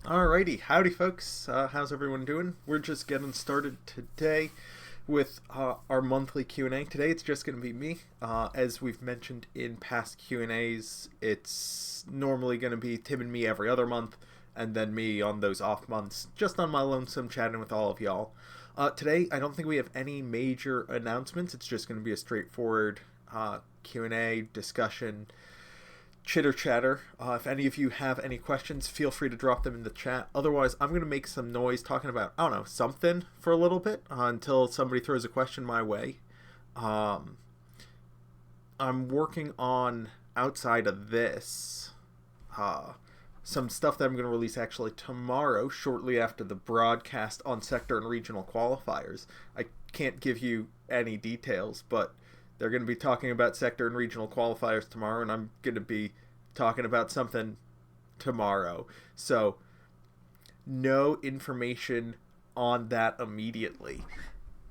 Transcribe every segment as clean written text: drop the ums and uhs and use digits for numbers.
Alrighty, howdy folks. How's everyone doing? We're just getting started today with our monthly Q&A. Today it's just going to be me. As we've mentioned in past Q&As, it's normally going to be Tim and me every other month, and then me on those off months, just on my lonesome chatting with all of y'all. Today, I don't think we have any major announcements. It's just going to be a straightforward Q&A discussion chitter chatter. If any of you have any questions, feel free to drop them in the chat. Otherwise, I'm going to make some noise talking about, I don't know, something for a little bit until somebody throws a question my way. Um, I'm working on, outside of this, uh, some stuff that I'm going to release actually tomorrow, shortly after the broadcast on sector and regional qualifiers. I can't give you any details, but they're going to be talking about sector and regional qualifiers tomorrow, and I'm going to be talking about something tomorrow. So, no information on that immediately.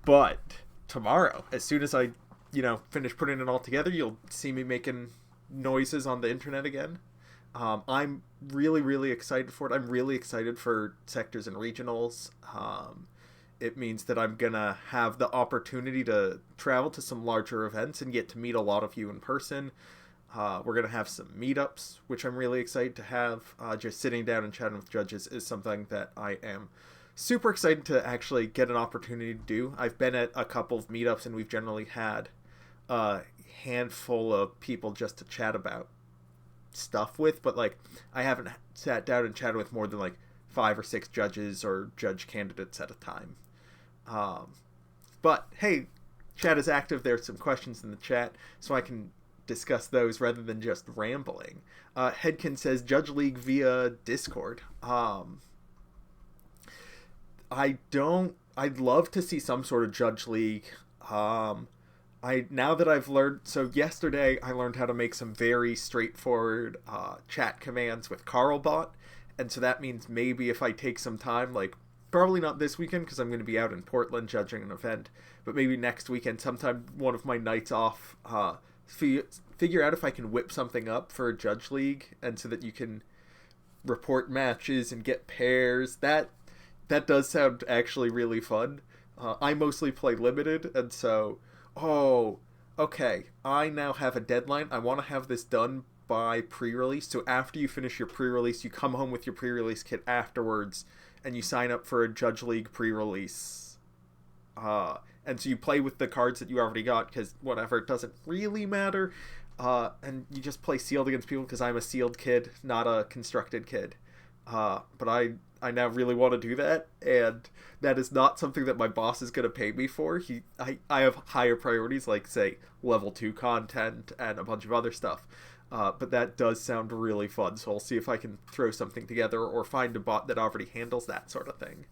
But tomorrow, as soon as I, finish putting it all together, you'll see me making noises on the internet again. I'm really, really excited for it. I'm really excited for sectors and regionals. It means that I'm gonna have the opportunity to travel to some larger events and get to meet a lot of you in person. We're gonna have some meetups, which I'm really excited to have. Just sitting down and chatting with judges is something that I am super excited to actually get an opportunity to do. I've been at a couple of meetups and we've generally had a handful of people just to chat about stuff with, but like I haven't sat down and chatted with more than like 5 or 6 judges or judge candidates at a time. Um, but hey, chat is active. There's some questions in the chat, so I can discuss those rather than just rambling. Headkin says Judge League via Discord. I don't. I'd love to see some sort of Judge League. Now that I've learned. So yesterday I learned how to make some very straightforward chat commands with Carlbot, and so that means maybe if I take some time, like probably not this weekend because I'm going to be out in Portland judging an event, but maybe next weekend, sometime one of my nights off, figure out if I can whip something up for a Judge League, and so that you can report matches and get pairs. That does sound actually really fun. I mostly play limited, and so oh, okay. I now have a deadline. I want to have this done by pre-release. So after you finish your pre-release, you come home with your pre-release kit afterwards, and you sign up for a Judge League pre-release. And so you play with the cards that you already got because whatever, it doesn't really matter. And you just play sealed against people because I'm a sealed kid, not a constructed kid. But I now really want to do that, and that is not something that my boss is going to pay me for. I have higher priorities, like say level 2 content and a bunch of other stuff. But that does sound really fun, so I'll see if I can throw something together or find a bot that already handles that sort of thing.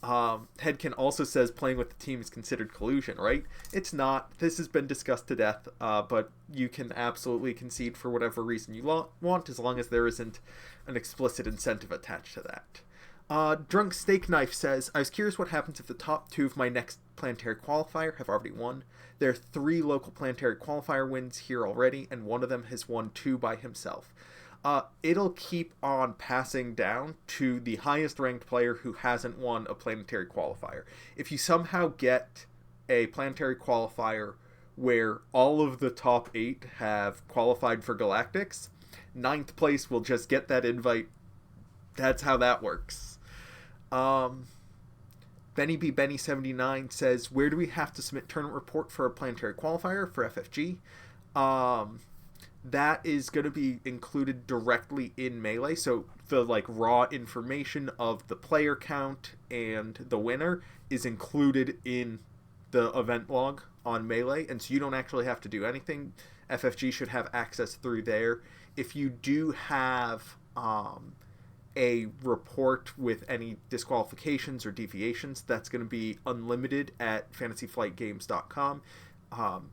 Headkin also says playing with the team is considered collusion, right? It's not. This has been discussed to death, but you can absolutely concede for whatever reason you want, as long as there isn't an explicit incentive attached to that. Drunk Steak Knife says, I was curious what happens if the top 2 of my next planetary qualifier have already won. There are 3 local planetary qualifier wins here already, and one of them has won 2 by himself. It'll keep on passing down to the highest ranked player who hasn't won a planetary qualifier. If you somehow get a planetary qualifier where all of the top 8 have qualified for Galactics, ninth place will just get that invite. That's how that works. Benny B. Benny 79 says, where do we have to submit tournament report for a planetary qualifier for FFG? That is going to be included directly in Melee. So the like raw information of the player count and the winner is included in the event log on Melee, and so you don't actually have to do anything. FFG should have access through there. If you do have a report with any disqualifications or deviations, that's going to be unlimited at fantasyflightgames.com.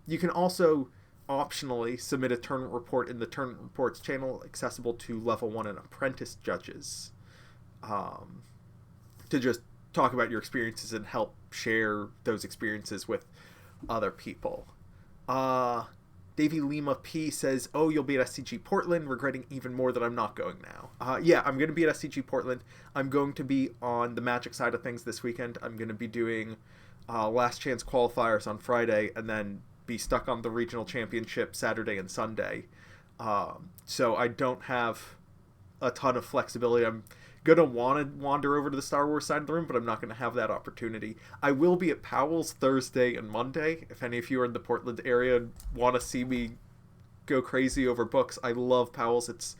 You can also optionally submit a tournament report in the tournament reports channel accessible to level 1 and apprentice judges, to just talk about your experiences and help share those experiences with other people. Davey Lima P says, "Oh, you'll be at SCG Portland, regretting even more that I'm not going now." Yeah, I'm going to be at SCG Portland. I'm going to be on the Magic side of things this weekend. I'm going to be doing last chance qualifiers on Friday, and then be stuck on the regional championship Saturday and Sunday. So I don't have a ton of flexibility. I'm gonna want to wander over to the Star Wars side of the room, but I'm not gonna have that opportunity. I will be at Powell's Thursday and Monday. If any of you are in the Portland area and want to see me go crazy over books, I love Powell's. It's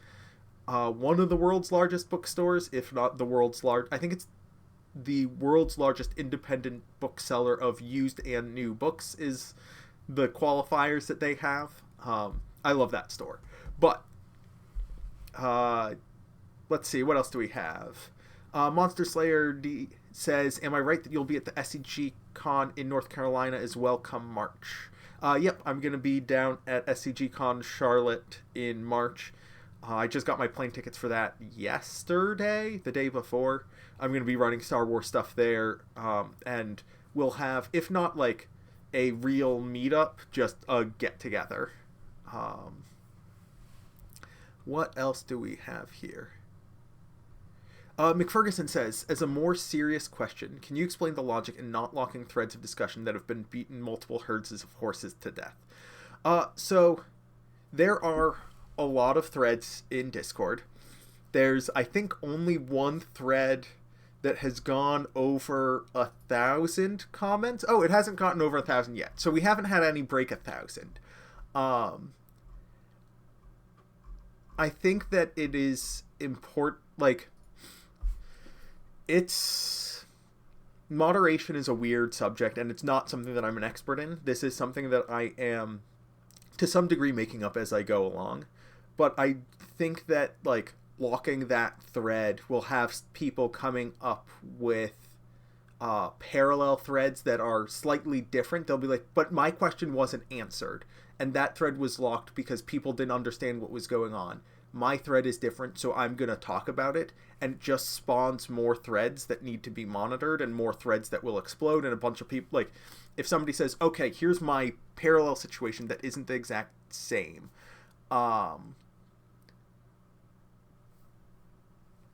one of the world's largest bookstores, if not the world's I think it's the world's largest independent bookseller of used and new books is the qualifiers that they have. I love that store. But let's see, what else do we have? Monster Slayer D says, "Am I right that you'll be at the SCG Con in North Carolina as well come March?" Yep, I'm going to be down at SCG Con Charlotte in March. I just got my plane tickets for that yesterday, the day before. I'm going to be running Star Wars stuff there, and we'll have, if not like a real meetup, just a get-together. What else do we have here? McFerguson says, "As a more serious question, can you explain the logic in not locking threads of discussion that have been beaten multiple herds of horses to death?" So there are a lot of threads in Discord. There's, I think, only one thread that has gone over 1,000 comments. Oh, it hasn't gotten over 1,000 yet. So we haven't had any break 1,000. I think that it is important, like, it's, moderation is a weird subject, and it's not something that I'm an expert in. This is something that I am, to some degree, making up as I go along. But I think that, like, locking that thread will have people coming up with parallel threads that are slightly different. They'll be like, but my question wasn't answered, and that thread was locked because people didn't understand what was going on. My thread is different, so I'm going to talk about it, and it just spawns more threads that need to be monitored and more threads that will explode, and a bunch of people, like, if somebody says, okay, here's my parallel situation that isn't the exact same,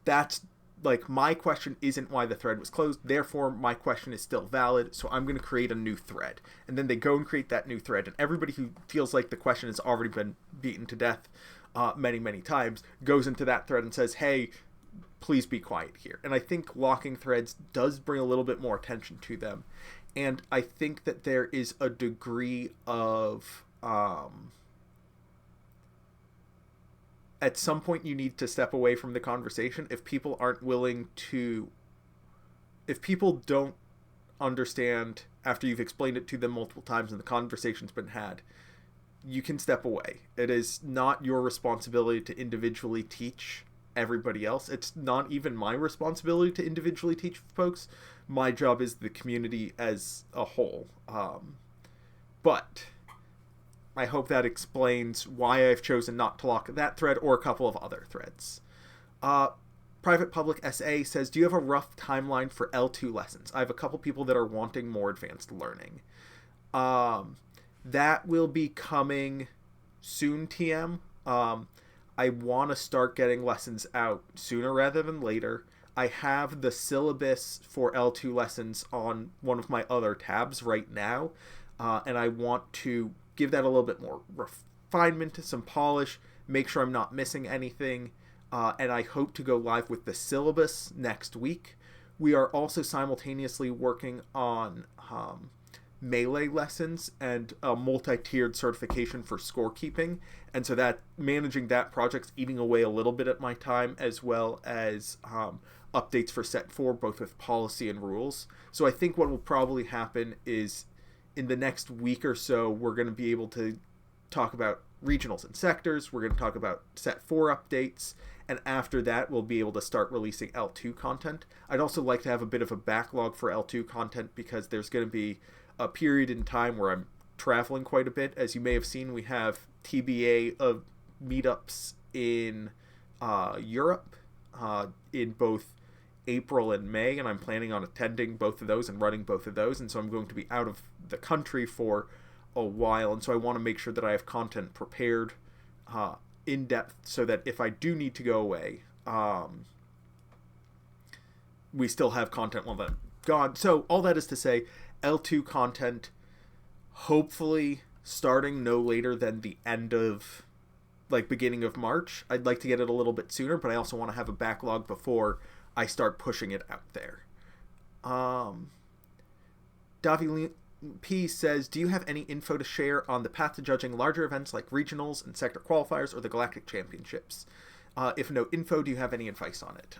that's, like, my question isn't why the thread was closed, therefore my question is still valid, so I'm going to create a new thread. And then they go and create that new thread, and everybody who feels like the question has already been beaten to death many, many times goes into that thread and says, hey, please be quiet here. And I think locking threads does bring a little bit more attention to them. And I think that there is a degree of... at some point you need to step away from the conversation if people aren't willing to... if people don't understand after you've explained it to them multiple times and the conversation's been had, you can step away. It is not your responsibility to individually teach everybody else. It's not even my responsibility to individually teach folks. My job is the community as a whole. But I hope that explains why I've chosen not to lock that thread or a couple of other threads. Private Public SA says, do you have a rough timeline for L2 lessons? I have a couple people that are wanting more advanced learning. That will be coming soon, TM. I want to start getting lessons out sooner rather than later. I have the syllabus for L2 lessons on one of my other tabs right now, and I want to give that a little bit more refinement, some polish, make sure I'm not missing anything, and I hope to go live with the syllabus next week. We are also simultaneously working on Melee lessons and a multi-tiered certification for scorekeeping, and so that managing that project's eating away a little bit at my time, as well as updates for Set 4, both with policy and rules. So I think what will probably happen is in the next week or so, we're going to be able to talk about regionals and sectors, we're going to talk about Set 4 updates, and after that we'll be able to start releasing L2 content. I'd also like to have a bit of a backlog for L2 content because there's going to be a period in time where I'm traveling quite a bit. As you may have seen, we have TBA of meetups in Europe in both April and May, and I'm planning on attending both of those and running both of those, and so I'm going to be out of the country for a while, and so I want to make sure that I have content prepared in depth so that if I do need to go away, we still have content while I'm gone. So all that is to say, L2 content hopefully starting no later than the end of, like, beginning of March. I'd like to get it a little bit sooner, but I also want to have a backlog before I start pushing it out there. Davi P says, do you have any info to share on the path to judging larger events like regionals and sector qualifiers or the Galactic Championships? If no info, do you have any advice on it?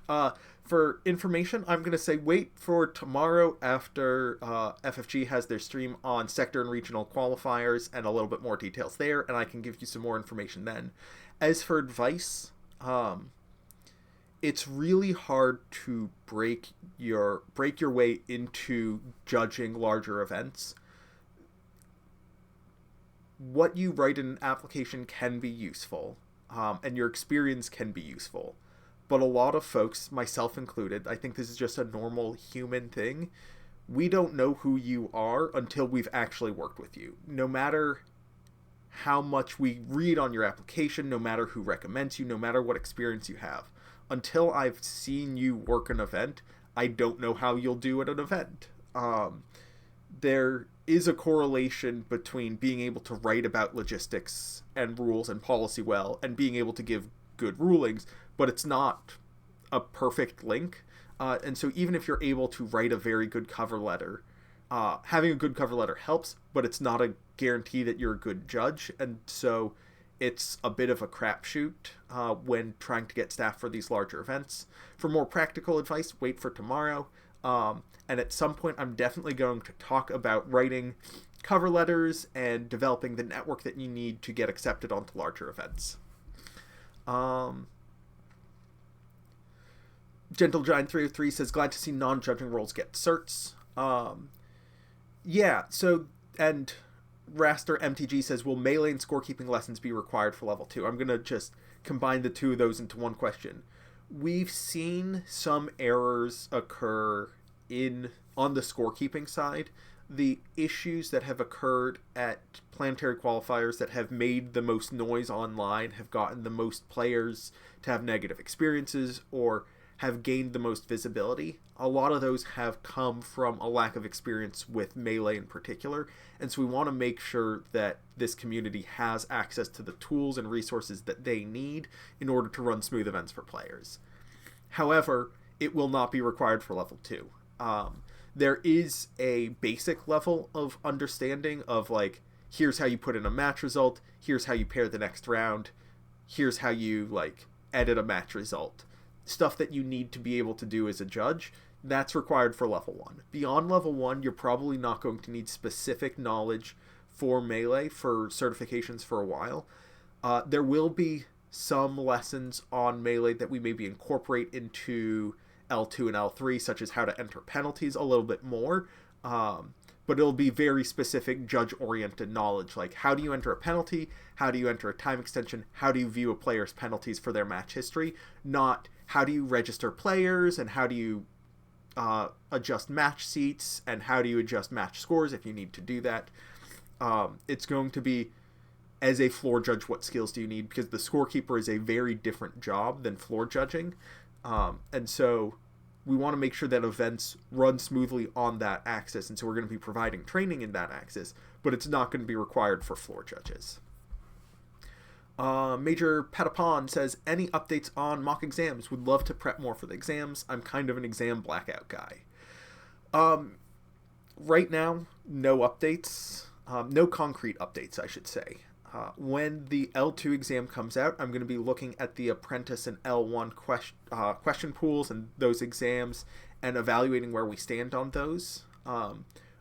For information, I'm going to say wait for tomorrow after FFG has their stream on sector and regional qualifiers and a little bit more details there, and I can give you some more information then. As for advice, it's really hard to break your way into judging larger events. What you write in an application can be useful, and your experience can be useful. But a lot of folks, myself included, I think this is just a normal human thing. We don't know who you are until we've actually worked with you. No matter how much we read on your application, no matter who recommends you, no matter what experience you have. Until I've seen you work an event, I don't know how you'll do at an event. There is a correlation between being able to write about logistics and rules and policy well and being able to give good rulings, but it's not a perfect link. And so even if you're able to write a very good cover letter, having a good cover letter helps, but it's not a guarantee that you're a good judge. And so it's a bit of a crapshoot when trying to get staff for these larger events. For more practical advice, wait for tomorrow. And at some point, I'm definitely going to talk about writing cover letters and developing the network that you need to get accepted onto larger events. Gentle Giant 303 says, glad to see non-judging roles get certs. Yeah, so, and Raster MTG says, will melee and scorekeeping lessons be required for level 2? I'm going to just combine the two of those into one question. We've seen some errors occur on the scorekeeping side. The issues that have occurred at planetary qualifiers that have made the most noise online, have gotten the most players to have negative experiences, or have gained the most visibility, a lot of those have come from a lack of experience with Melee in particular. And so we want to make sure that this community has access to the tools and resources that they need in order to run smooth events for players. However, it will not be required for level 2. There is a basic level of understanding of, like, here's how you put in a match result, here's how you pair the next round, here's how you, like, edit a match result. Stuff that you need to be able to do as a judge, that's required for level 1. Beyond level 1, you're probably not going to need specific knowledge for Melee for certifications for a while. There will be some lessons on Melee that we maybe incorporate into L2 and L3, such as how to enter penalties a little bit more, but it'll be very specific judge-oriented knowledge, like how do you enter a penalty, how do you enter a time extension, how do you view a player's penalties for their match history, not how do you register players, and how do you adjust match seats, and how do you adjust match scores if you need to do that. It's going to be, as a floor judge, what skills do you need, because the scorekeeper is a very different job than floor judging. And so we want to make sure that events run smoothly on that axis, and so we're going to be providing training in that axis, but it's not going to be required for floor judges. Major Patapon says, any updates on mock exams? Would love to prep more for the exams. I'm kind of an exam blackout guy. Right now, no updates. No concrete updates, I should say. When the L2 exam comes out, I'm going to be looking at the apprentice and L1 question pools and those exams and evaluating where we stand on those.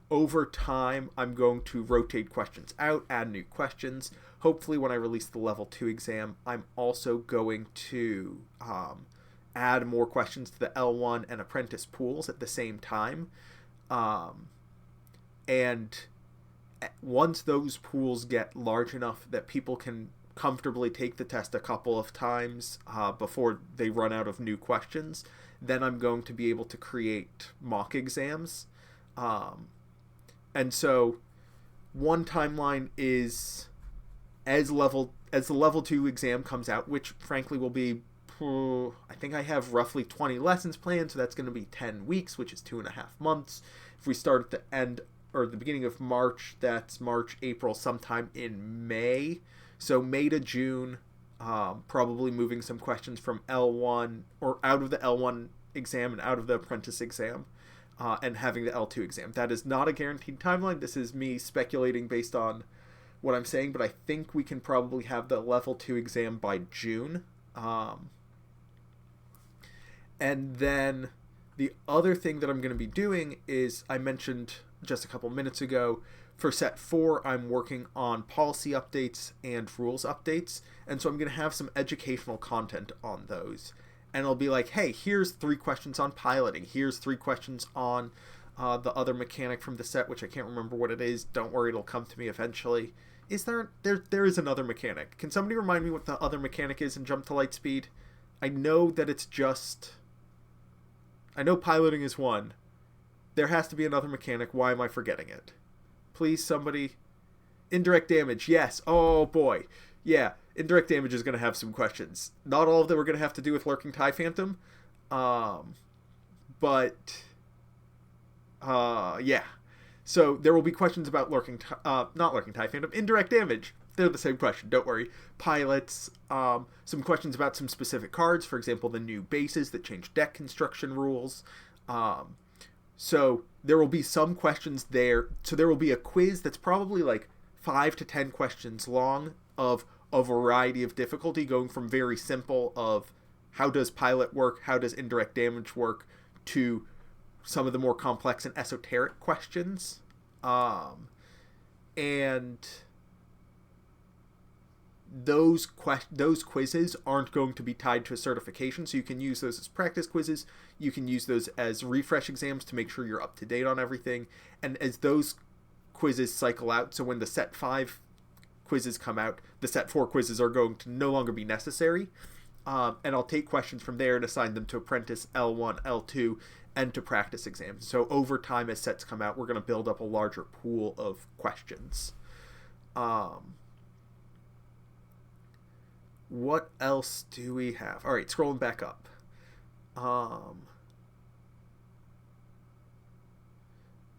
Over time, I'm going to rotate questions out, add new questions. Hopefully, when I release the level 2 exam, I'm also going to add more questions to the L1 and apprentice pools at the same time. And once those pools get large enough that people can comfortably take the test a couple of times before they run out of new questions, then I'm going to be able to create mock exams. And so One timeline is as the level 2 exam comes out, which frankly will be, I think I have roughly 20 lessons planned, so that's going to be 10 weeks, which is 2.5 months. If we start at the end or the beginning of March, that's March, April, sometime in May. So May to June, probably moving some questions from L1 or out of the L1 exam and out of the apprentice exam, and having the L2 exam. That is not a guaranteed timeline. This is me speculating based on what I'm saying, but I think we can probably have the level 2 exam by June. And then the other thing that I'm going to be doing is, I mentioned just a couple minutes ago, for set 4, I'm working on policy updates and rules updates. And so I'm going to have some educational content on those. And it'll be like, hey, here's 3 questions on piloting. Here's 3 questions on the other mechanic from the set, which I can't remember what it is. Don't worry, it'll come to me eventually. Is there is another mechanic. Can somebody remind me what the other mechanic is in Jump to Lightspeed? I know that it's just... I know piloting is one. There has to be another mechanic. Why am I forgetting it? Please, somebody. Indirect damage, yes. Oh, boy. Yeah, indirect damage is going to have some questions. Not all of them are going to have to do with Lurking TIE Phantom. But, yeah. So there will be questions about not Lurking TIE Phantom, indirect damage. They're the same question, don't worry. Pilots, some questions about some specific cards, for example, the new bases that change deck construction rules. So there will be some questions there. So there will be a quiz that's probably like 5 to 10 questions long of a variety of difficulty, going from very simple of how does pilot work, how does indirect damage work, to some of the more complex and esoteric questions. And those quizzes aren't going to be tied to a certification, so you can use those as practice quizzes. You can use those as refresh exams to make sure you're up to date on everything. And as those quizzes cycle out, so when the set 5 quizzes come out, the set 4 quizzes are going to no longer be necessary. And I'll take questions from there and assign them to apprentice, L1, L2, and to practice exams. So over time, as sets come out, we're going to build up a larger pool of questions. What else do we have? All right, scrolling back up.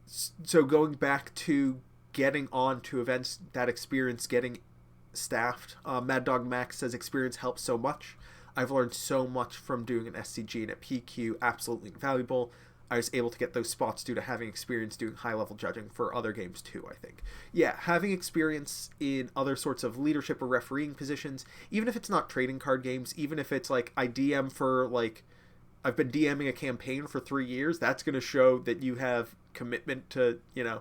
So going back to getting on to events, that experience getting staffed. Mad Dog Max says experience helps so much. I've learned so much from doing an SCG and a PQ, absolutely invaluable. I was able to get those spots due to having experience doing high-level judging for other games too, I think. Yeah, having experience in other sorts of leadership or refereeing positions, even if it's not trading card games, even if it's like I DM for, like, I've been DMing a campaign for 3 years, that's going to show that you have commitment to, you know,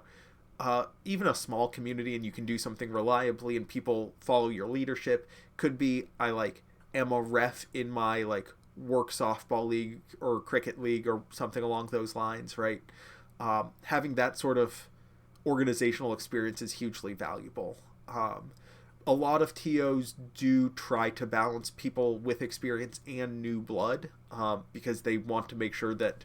even a small community, and you can do something reliably and people follow your leadership. Could be I, like, am a ref in my, like, work softball league or cricket league or something along those lines, right? Having that sort of organizational experience is hugely valuable. A lot of TOs do try to balance people with experience and new blood, because they want to make sure that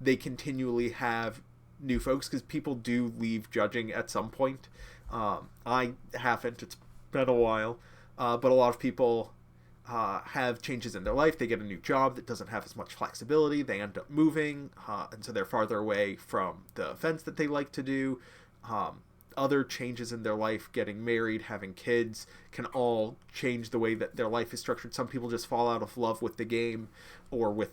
they continually have new folks, because people do leave judging at some point. I haven't, it's been a while, but a lot of people have changes in their life. They get a new job that doesn't have as much flexibility. They end up moving, and so they're farther away from the events that they like to do. Other changes in their life, getting married, having kids, can all change the way that their life is structured. Some people just fall out of love with the game or with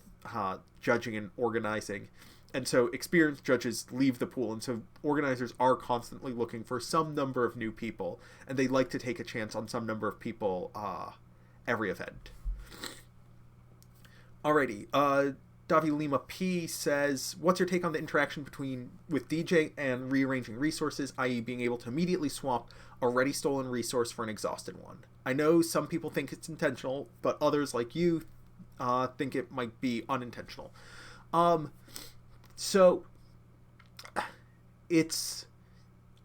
judging and organizing. And so experienced judges leave the pool, and so organizers are constantly looking for some number of new people, and they like to take a chance on some number of people every event. Alrighty, Davi Lima P says, what's your take on the interaction with DJ and rearranging resources, i.e. being able to immediately swap a ready stolen resource for an exhausted one? I know some people think it's intentional, but others, like you, think it might be unintentional. So, it's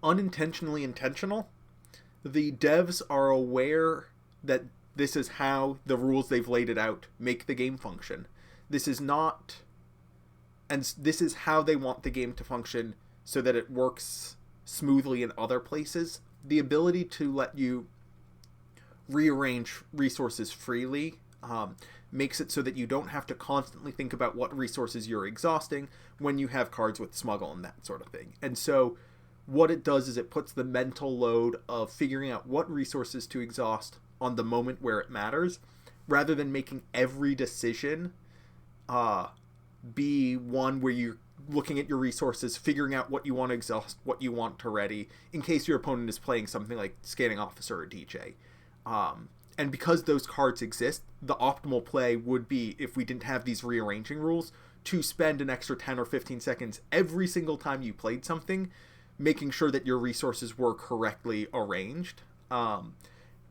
unintentionally intentional. The devs are aware that this is how the rules they've laid it out make the game function. This is not... And this is how they want the game to function so that it works smoothly in other places, the ability to let you rearrange resources freely makes it so that you don't have to constantly think about what resources you're exhausting when you have cards with smuggle and that sort of thing. And so what it does is it puts the mental load of figuring out what resources to exhaust on the moment where it matters, rather than making every decision be one where you're looking at your resources, figuring out what you want to exhaust, what you want to ready, in case your opponent is playing something like Scanning Officer or DJ. And because those cards exist, the optimal play would be, if we didn't have these rearranging rules, to spend an extra 10 or 15 seconds every single time you played something, making sure that your resources were correctly arranged.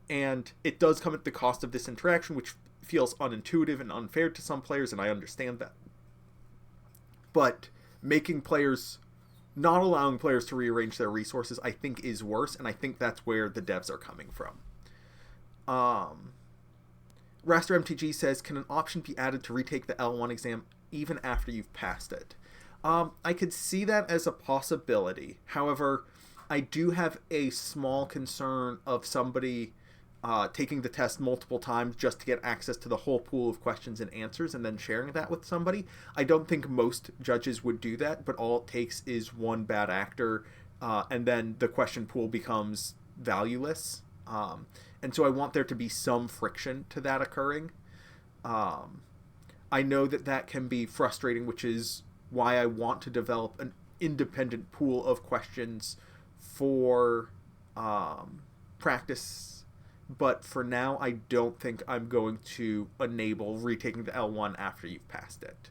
And it does come at the cost of this interaction, which feels unintuitive and unfair to some players, and I understand that. But not allowing players to rearrange their resources, I think is worse, and I think that's where the devs are coming from. Raster MTG says, can an option be added to retake the L1 exam even after you've passed it? I could see that as a possibility. However, I do have a small concern of somebody taking the test multiple times just to get access to the whole pool of questions and answers and then sharing that with somebody. I don't think most judges would do that, but all it takes is one bad actor, and then the question pool becomes valueless. And so I want there to be some friction to that occurring. I know that can be frustrating, which is why I want to develop an independent pool of questions for practice. But for now, I don't think I'm going to enable retaking the L1 after you've passed it.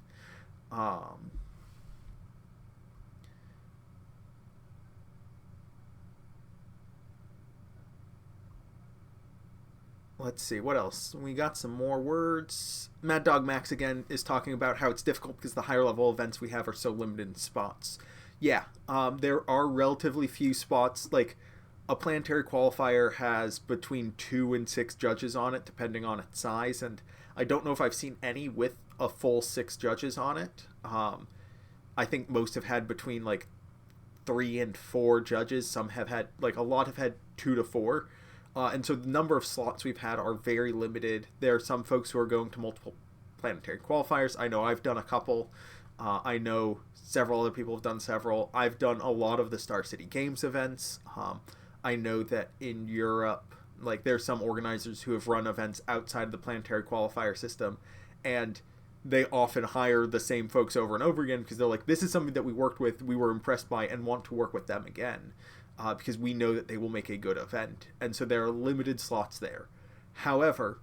Let's see, what else? We got some more words. Mad Dog Max again is talking about how it's difficult because the higher level events we have are so limited in spots. Yeah, there are relatively few spots. Like, a planetary qualifier has between 2 and 6 judges on it, depending on its size, and I don't know if I've seen any with a full 6 judges on it. I think most have had between, 3 and 4 judges. Some have had, a lot have had 2 to 4. And so the number of slots we've had are very limited. There are some folks who are going to multiple planetary qualifiers. I know I've done a couple. I know several other people have done several. I've done a lot of the Star City Games events. I know that in Europe, there's some organizers who have run events outside of the planetary qualifier system, and they often hire the same folks over and over again because they're like, this is something that we worked with, we were impressed by, and want to work with them again. Because we know that they will make a good event. And so there are limited slots there. However,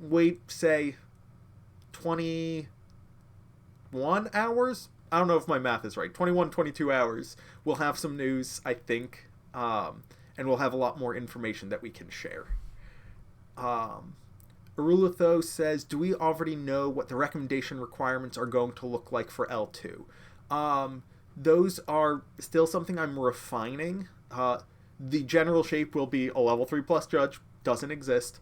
wait, say, 21 hours? I don't know if my math is right. 21, 22 hours. We'll have some news, I think. And we'll have a lot more information that we can share. Arulitho says, do we already know what the recommendation requirements are going to look like for L2? Those are still something I'm refining. The general shape will be a level 3+ judge, doesn't exist,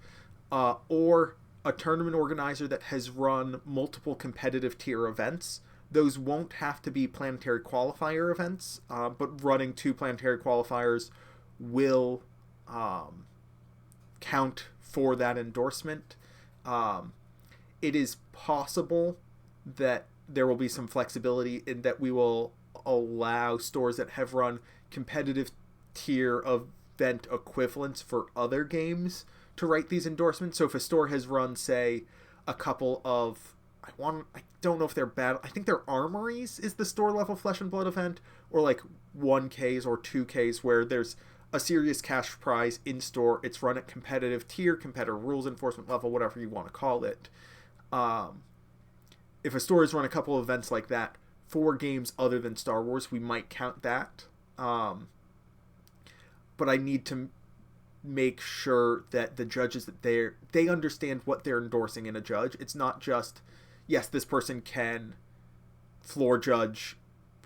or a tournament organizer that has run multiple competitive tier events. Those won't have to be planetary qualifier events, but running 2 planetary qualifiers will count for that endorsement. It is possible that there will be some flexibility in that we will allow stores that have run competitive tier event equivalents for other games to write these endorsements. So if a store has run, say, a couple of, I don't know if they're bad, I think they're Armories is the store level Flesh and Blood event, or 1Ks or 2Ks where there's a serious cash prize in store. It's run at competitive tier, competitive rules enforcement level, whatever you want to call it. If a store has run a couple of events like that for games other than Star Wars, we might count that. But I need to make sure that the judges, that they understand what they're endorsing in a judge. It's not just, yes, this person can floor judge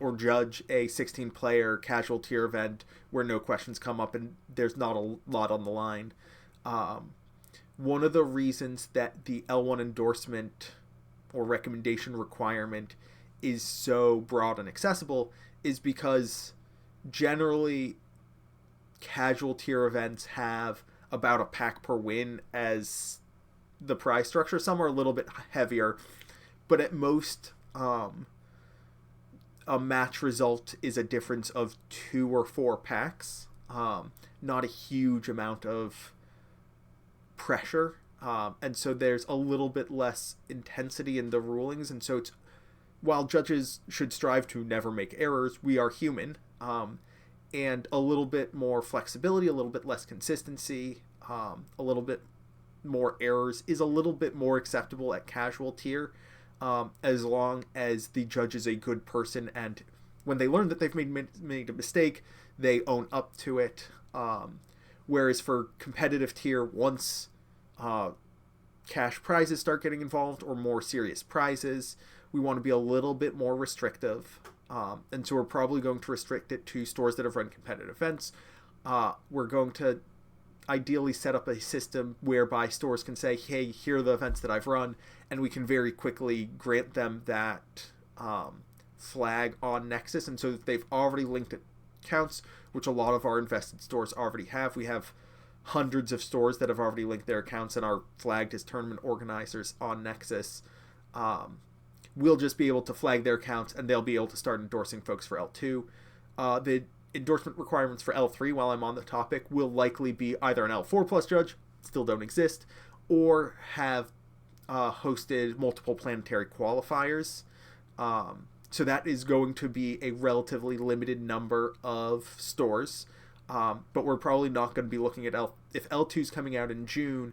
or judge a 16-player casual tier event where no questions come up and there's not a lot on the line. One of the reasons that the L1 endorsement or recommendation requirement is so broad and accessible is because generally casual tier events have about a pack per win as the prize structure. Some are a little bit heavier, but at most, a match result is a difference of 2 or 4 packs. Not a huge amount of pressure. And so there's a little bit less intensity in the rulings. And so it's, while judges should strive to never make errors, we are human. And a little bit more flexibility, a little bit less consistency, a little bit more errors is a little bit more acceptable at casual tier, as long as the judge is a good person, and when they learn that they've made a mistake, they own up to it. Whereas for competitive tier, once cash prizes start getting involved or more serious prizes, we want to be a little bit more restrictive. And so we're probably going to restrict it to stores that have run competitive events. We're going to ideally set up a system whereby stores can say, hey, here are the events that I've run, and we can very quickly grant them that flag on Nexus. And so that they've already linked accounts, which a lot of our invested stores already have. We have hundreds of stores that have already linked their accounts and are flagged as tournament organizers on Nexus. We'll just be able to flag their accounts, and they'll be able to start endorsing folks for L2. The endorsement requirements for L3, while I'm on the topic, will likely be either an L4 plus judge, still don't exist, or have hosted multiple planetary qualifiers. So that is going to be a relatively limited number of stores. But we're probably not going to be looking at if L2 is coming out in June,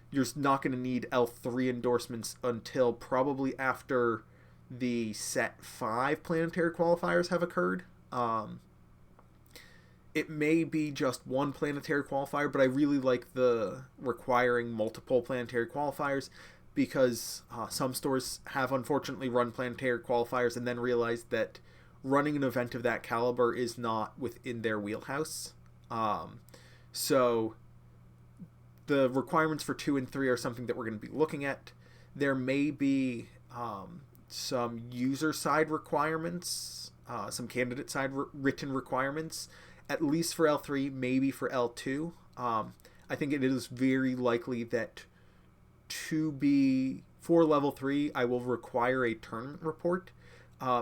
you're not going to need L3 endorsements until probably after the set 5 planetary qualifiers have occurred. It may be just one planetary qualifier, but I really like the requiring multiple planetary qualifiers, because some stores have unfortunately run planetary qualifiers and then realized that running an event of that caliber is not within their wheelhouse. So the requirements for 2 and 3 are something that we're going to be looking at. There may be some user side requirements, some candidate side written requirements, at least for L3, maybe for L2. I think it is very likely that for level 3, I will require a tournament report,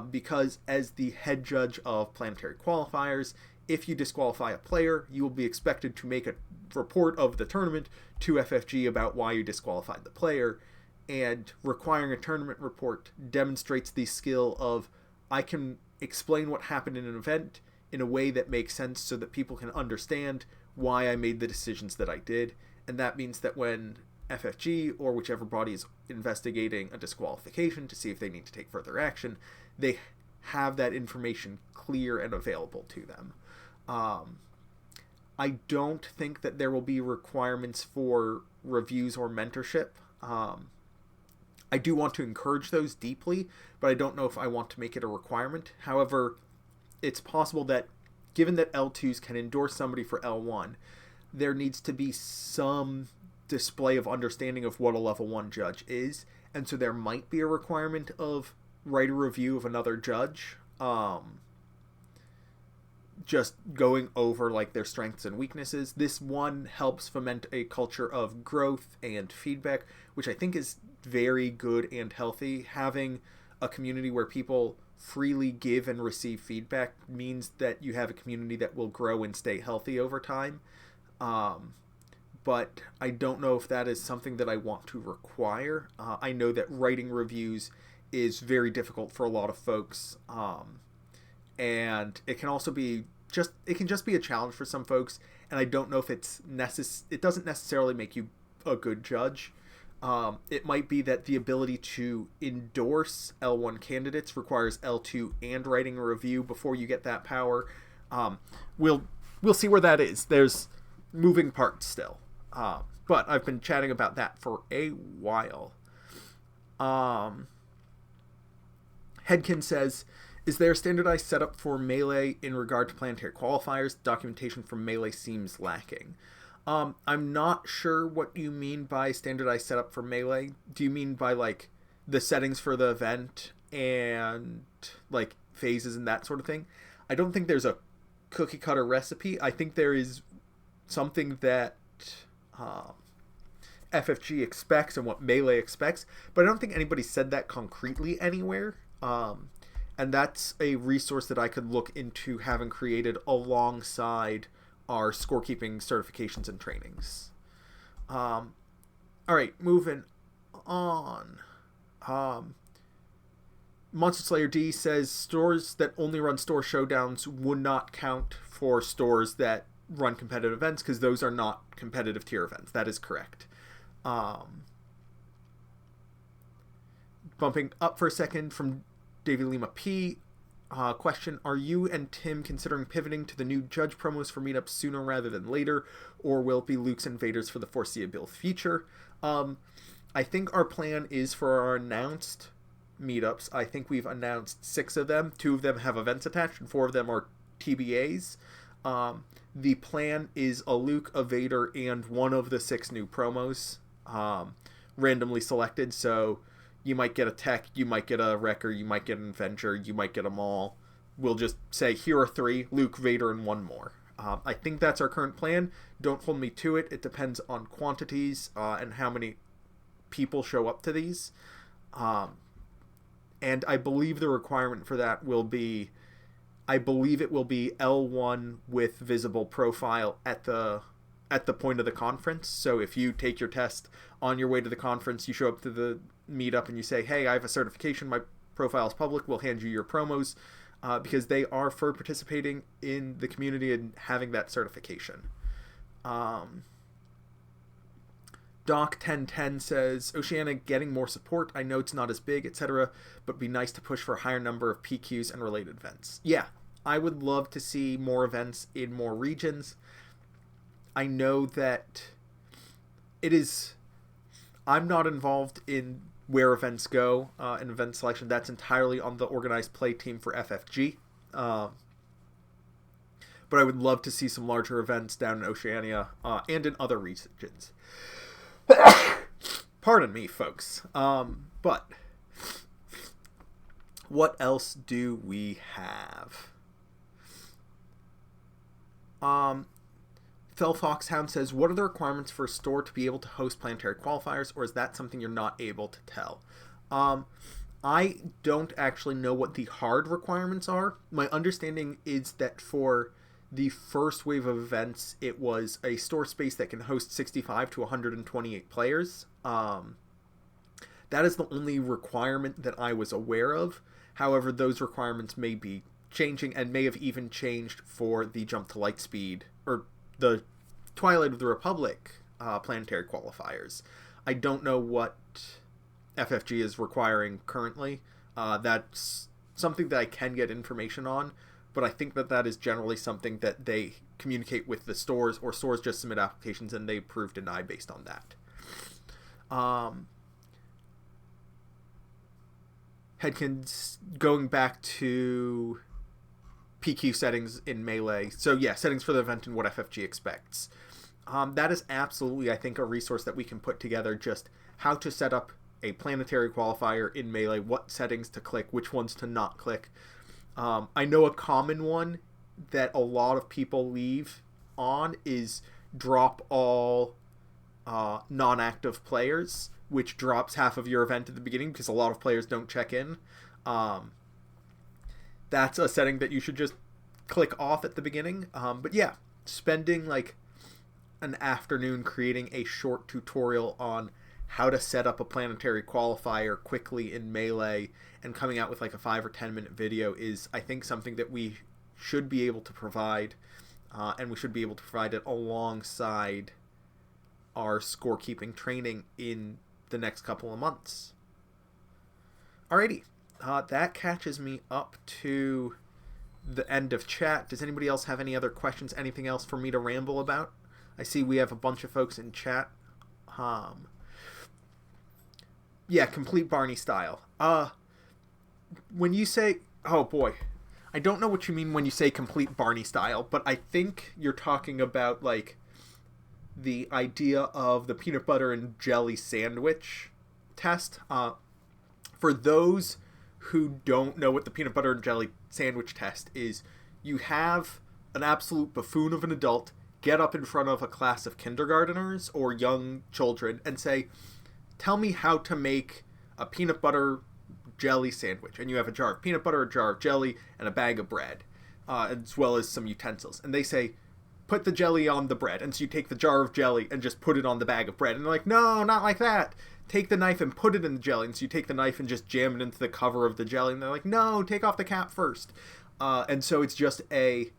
because as the head judge of planetary qualifiers, if you disqualify a player, you will be expected to make a report of the tournament to FFG about why you disqualified the player. And requiring a tournament report demonstrates the skill of, I can explain what happened in an event in a way that makes sense so that people can understand why I made the decisions that I did. And that means that when FFG or whichever body is investigating a disqualification to see if they need to take further action, they have that information clear and available to them. I don't think that there will be requirements for reviews or mentorship. I do want to encourage those deeply, but I don't know if I want to make it a requirement. However, it's possible that, given that L2s can endorse somebody for L1, there needs to be some display of understanding of what a level 1 judge is, and so there might be a requirement of write a review of another judge, just going over like their strengths and weaknesses. This one helps foment a culture of growth and feedback, which I think is very good and healthy. Having a community where people freely give and receive feedback means that you have a community that will grow and stay healthy over time. But I don't know if that is something that I want to require. I know that writing reviews is very difficult for a lot of folks, and it can also be it can just be a challenge for some folks, and I don't know if it doesn't necessarily make you a good judge. It might be that the ability to endorse L1 candidates requires L2 and writing a review before you get that power. We'll see where that is. There's moving parts still. But I've been chatting about that for a while. Headkin says, is there a standardized setup for Melee in regard to planetary qualifiers? Documentation from Melee seems lacking. I'm not sure what you mean by standardized setup for Melee. Do you mean by like the settings for the event and like phases and that sort of thing? I don't think there's a cookie cutter recipe. I think there is something that FFG expects and what Melee expects, but I don't think anybody said that concretely anywhere. And that's a resource that I could look into having created alongside our scorekeeping certifications and trainings. All right, moving on. Monster Slayer D says stores that only run store showdowns would not count for stores that run competitive events because those are not competitive tier events. That is correct. Bumping up for a second from David Lima P. Question, are you and Tim considering pivoting to the new Judge promos for meetups sooner rather than later, or will it be Luke's and Vader's for the foreseeable future? I think our plan is for our announced meetups. I think we've announced 6 of them. 2 of them have events attached, and 4 of them are TBAs. The plan is a Luke, a Vader, and one of the 6 new promos, randomly selected. So you might get a Tech, you might get a Wrecker, you might get an Avenger, you might get them all. We'll just say, here are 3, Luke, Vader, and 1 more. I think that's our current plan. Don't hold me to it. It depends on quantities and how many people show up to these. And I believe the requirement for that will be, I believe it will be L1 with visible profile at the point of the conference. So if you take your test on your way to the conference, you show up to the meetup and you say, hey, I have a certification, my profile is public, we'll hand you your promos, because they are for participating in the community and having that certification. Doc1010 says, Oceania getting more support. I know it's not as big, etc., but be nice to push for a higher number of PQs and related events. Yeah, I would love to see more events in more regions. I know that I'm not involved in where events go in event selection. That's entirely on the organized play team for FFG. But I would love to see some larger events down in Oceania and in other regions. Pardon me, folks. But what else do we have? Phil Foxhound says, what are the requirements for a store to be able to host planetary qualifiers, or is that something you're not able to tell? I don't actually know what the hard requirements are. My understanding is that for the first wave of events, it was a store space that can host 65 to 128 players. That is the only requirement that I was aware of. However, those requirements may be changing and may have even changed for the Jump to Lightspeed, or the Twilight of the Republic planetary qualifiers. I don't know what FFG is requiring currently. That's something that I can get information on, but I think that is generally something that they communicate with the stores, or stores just submit applications and they approve, deny based on that. Headkins, going back to PQ settings in Melee. So yeah, settings for the event and what FFG expects. That is absolutely, I think, a resource that we can put together, just how to set up a planetary qualifier in Melee, what settings to click, which ones to not click. I know a common one that a lot of people leave on is drop all non-active players, which drops half of your event at the beginning because a lot of players don't check in. That's a setting that you should just click off at the beginning. But yeah, spending like an afternoon creating a short tutorial on how to set up a planetary qualifier quickly in Melee and coming out with like a 5 or 10 minute video is, I think, something that we should be able to provide, and we should be able to provide it alongside our scorekeeping training in the next couple of months. Alrighty, that catches me up to the end of chat. Does anybody else have any other questions, anything else for me to ramble about? I see we have a bunch of folks in chat. Yeah, complete Barney style. When you say, oh boy, I don't know what you mean when you say complete Barney style, but I think you're talking about like the idea of the peanut butter and jelly sandwich test. For those who don't know what the peanut butter and jelly sandwich test is, you have an absolute buffoon of an adult get up in front of a class of kindergarteners or young children and say, tell me how to make a peanut butter jelly sandwich. And you have a jar of peanut butter, a jar of jelly, and a bag of bread, as well as some utensils. And they say, put the jelly on the bread. And so you take the jar of jelly and just put it on the bag of bread. And they're like, no, not like that. Take the knife and put it in the jelly. And so you take the knife and just jam it into the cover of the jelly. And they're like, no, take off the cap first. And so it's just a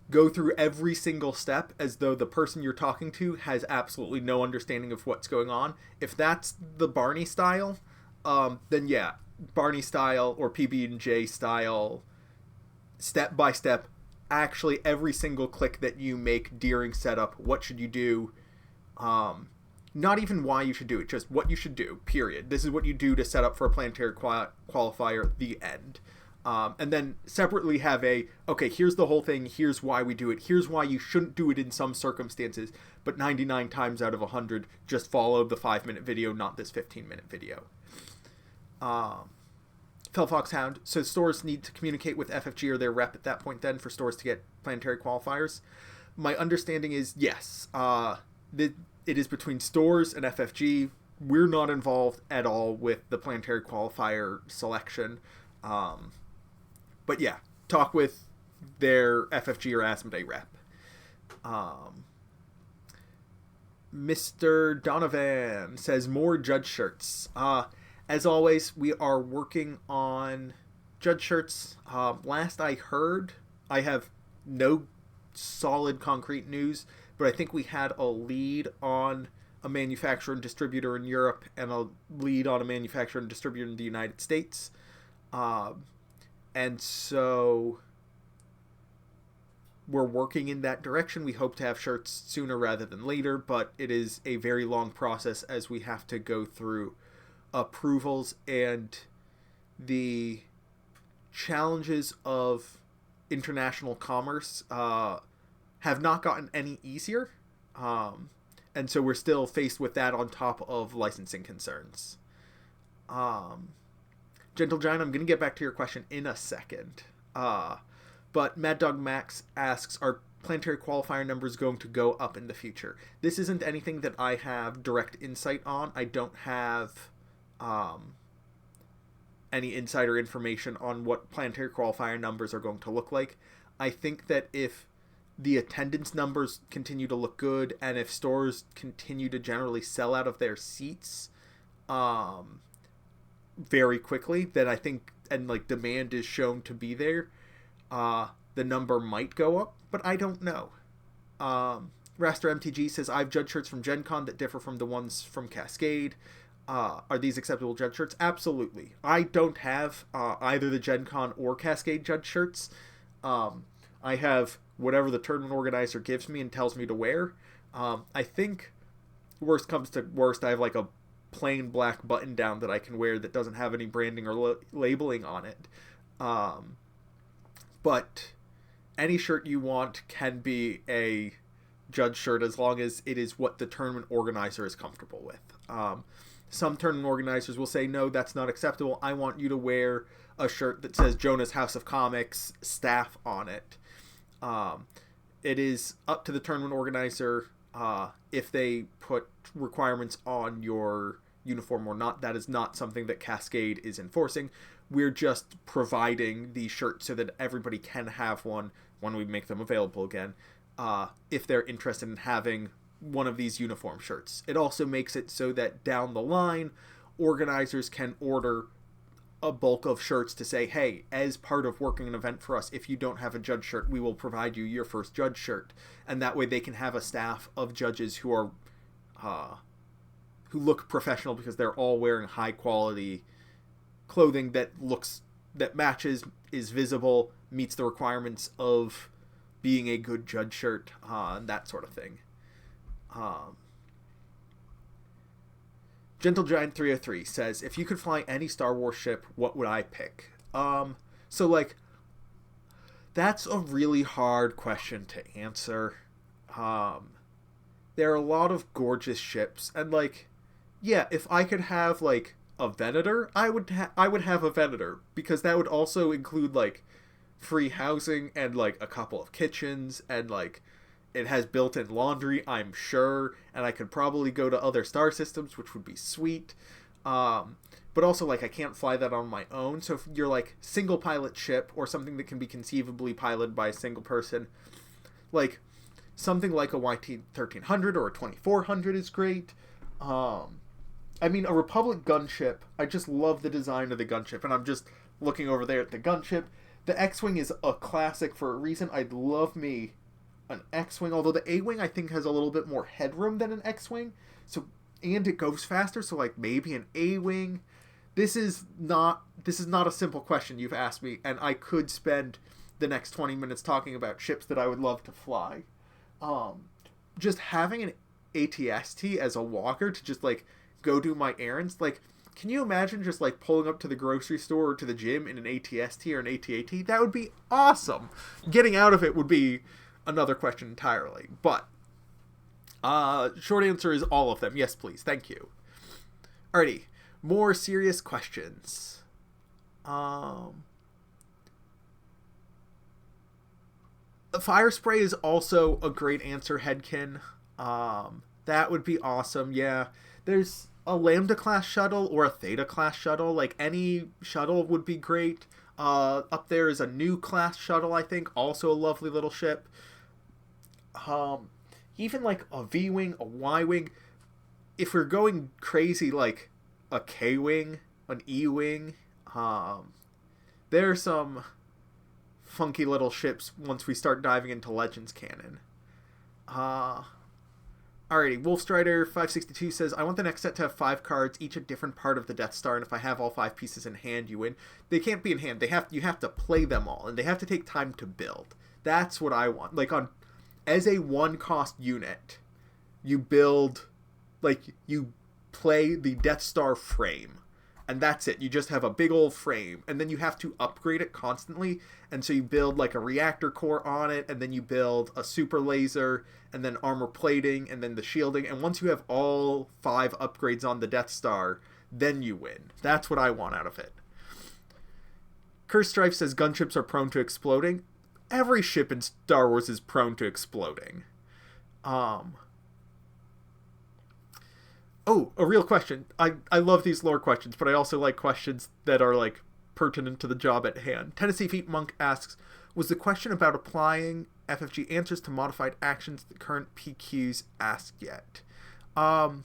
go through every single step as though the person you're talking to has absolutely no understanding of what's going on. If that's the Barney style, then yeah, Barney style or PB&J style, step by step, actually every single click that you make during setup, what should you do, not even why you should do it, just what you should do, period. This is what you do to set up for a planetary qualifier, the end. And then separately have okay, here's the whole thing, here's why we do it, here's why you shouldn't do it in some circumstances, but 99 times out of 100, just follow the 5-minute video, not this 15-minute video. Felfoxhound says stores need to communicate with FFG or their rep at that point then for stores to get planetary qualifiers. My understanding is yes. It is between stores and FFG. We're not involved at all with the planetary qualifier selection. But yeah, talk with their FFG or Asmodee rep. Mr. Donovan says more judge shirts. As always, we are working on judge shirts. Last I heard, I have no solid concrete news, but I think we had a lead on a manufacturer and distributor in Europe and a lead on a manufacturer and distributor in the United States. And so we're working in that direction. We hope to have shirts sooner rather than later, but it is a very long process as we have to go through approvals, and the challenges of international commerce have not gotten any easier. And so we're still faced with that on top of licensing concerns. Gentle Giant, I'm going to get back to your question in a second. But Mad Dog Max asks, are planetary qualifier numbers going to go up in the future? This isn't anything that I have direct insight on. I don't have any insider information on what planetary qualifier numbers are going to look like. I think that if the attendance numbers continue to look good and if stores continue to generally sell out of their seats very quickly, then I think, and like demand is shown to be there, the number might go up, but I don't know. Raster MTG says, I have judge shirts from Gen Con that differ from the ones from Cascade. Are these acceptable judge shirts? Absolutely. I don't have either the Gen Con or Cascade judge shirts. I have whatever the tournament organizer gives me and tells me to wear. I think worst comes to worst, I have like a plain black button down that I can wear that doesn't have any branding or labeling on it. But any shirt you want can be a judge shirt as long as it is what the tournament organizer is comfortable with. Some tournament organizers will say, no, that's not acceptable. I want you to wear a shirt that says Jonah's House of Comics staff on it. It is up to the tournament organizer if they put requirements on your uniform or not. That is not something that Cascade is enforcing. We're just providing the shirt so that everybody can have one when we make them available again, if they're interested in having one of these uniform shirts. It also makes it so that down the line, organizers can order a bulk of shirts to say, hey, as part of working an event for us, if you don't have a judge shirt, we will provide you your first judge shirt. And that way they can have a staff of judges who are who look professional because they're all wearing high quality clothing that matches, is visible, meets the requirements of being a good judge shirt, and that sort of thing. Gentle Giant 303 says, if you could fly any Star Wars ship, what would I pick? So like, that's a really hard question to answer. There are a lot of gorgeous ships, and like, yeah, if I could have like a Venator, I would have a Venator, because that would also include like free housing and like a couple of kitchens, and like it has built-in laundry, I'm sure, and I could probably go to other star systems, which would be sweet. But also, like, I can't fly that on my own. So if you're like single pilot ship or something that can be conceivably piloted by a single person, like something like a YT-1300 or a 2400 is great. I mean, a Republic gunship, I just love the design of the gunship, and I'm just looking over there at the gunship. The X-Wing is a classic for a reason. I'd love me an X-Wing, although the A-Wing I think has a little bit more headroom than an X-Wing, so, and it goes faster, so like maybe an A-Wing. This is not a simple question you've asked me, and I could spend the next 20 minutes talking about ships that I would love to fly. Just having an ATST as a walker to just like go do my errands, like, can you imagine just like pulling up to the grocery store or to the gym in an ATST or an AT-AT? That would be awesome. Getting out of it would be another question entirely. But short answer is all of them. Yes, please. Thank you. Alrighty. More serious questions. Fire spray is also a great answer, Headkin. That would be awesome. Yeah. There's a Lambda class shuttle or a Theta class shuttle. Like, any shuttle would be great. Up there is a new class shuttle, I think. Also a lovely little ship. Even like a V-Wing, a Y-Wing. If we're going crazy, like a K-Wing, an E-Wing. There are some funky little ships once we start diving into Legends canon. Alrighty, Wolfstrider 562 says, I want the next set to have 5 cards, each a different part of the Death Star, and if I have all 5 pieces in hand, you win. They can't be in hand. You have to play them all, and they have to take time to build. That's what I want. Like, as a 1-cost unit, you build, like, you play the Death Star frame, and that's it. You just have a big old frame, and then you have to upgrade it constantly, and so you build like a reactor core on it, and then you build a super laser, and then armor plating, and then the shielding, and once you have all 5 upgrades on the Death Star, then you win. That's what I want out of it. Curse Strife says gunships are prone to exploding. Every ship in Star Wars is prone to exploding. Oh, a real question. I love these lore questions, but I also like questions that are, like, pertinent to the job at hand. Tennessee Feet Monk asks, was the question about applying FFG answers to modified actions the current PQs asked yet? So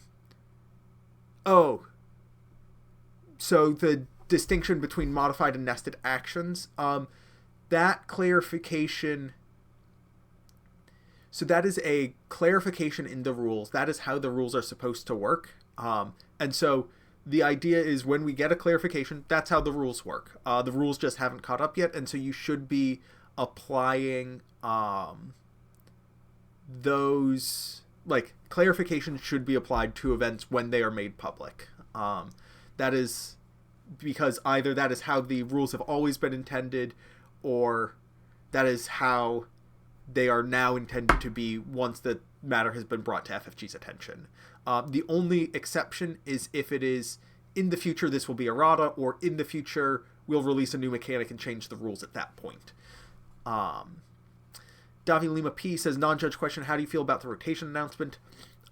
the distinction between modified and nested actions, that clarification... So that is a clarification in the rules. That is how the rules are supposed to work. And so the idea is when we get a clarification, that's how the rules work. The rules just haven't caught up yet, and so you should be applying those, like, clarifications should be applied to events when they are made public. That is because either that is how the rules have always been intended, or that is how they are now intended to be once the matter has been brought to FFG's attention. The only exception is if it is, in the future this will be errata, or in the future we'll release a new mechanic and change the rules at that point. Davi Lima P says, non-judge question, how do you feel about the rotation announcement?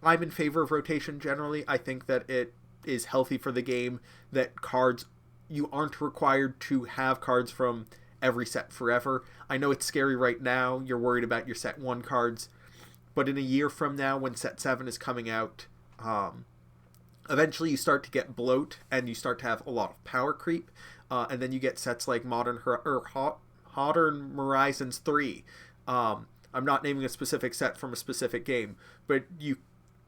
I'm in favor of rotation generally. I think that it is healthy for the game, that cards, you aren't required to have cards from every set forever. I know it's scary right now. You're worried about your set 1 cards, but in a year from now when set 7 is coming out, eventually you start to get bloat and you start to have a lot of power creep, and then you get sets like Modern Horizons 3. I'm not naming a specific set from a specific game, but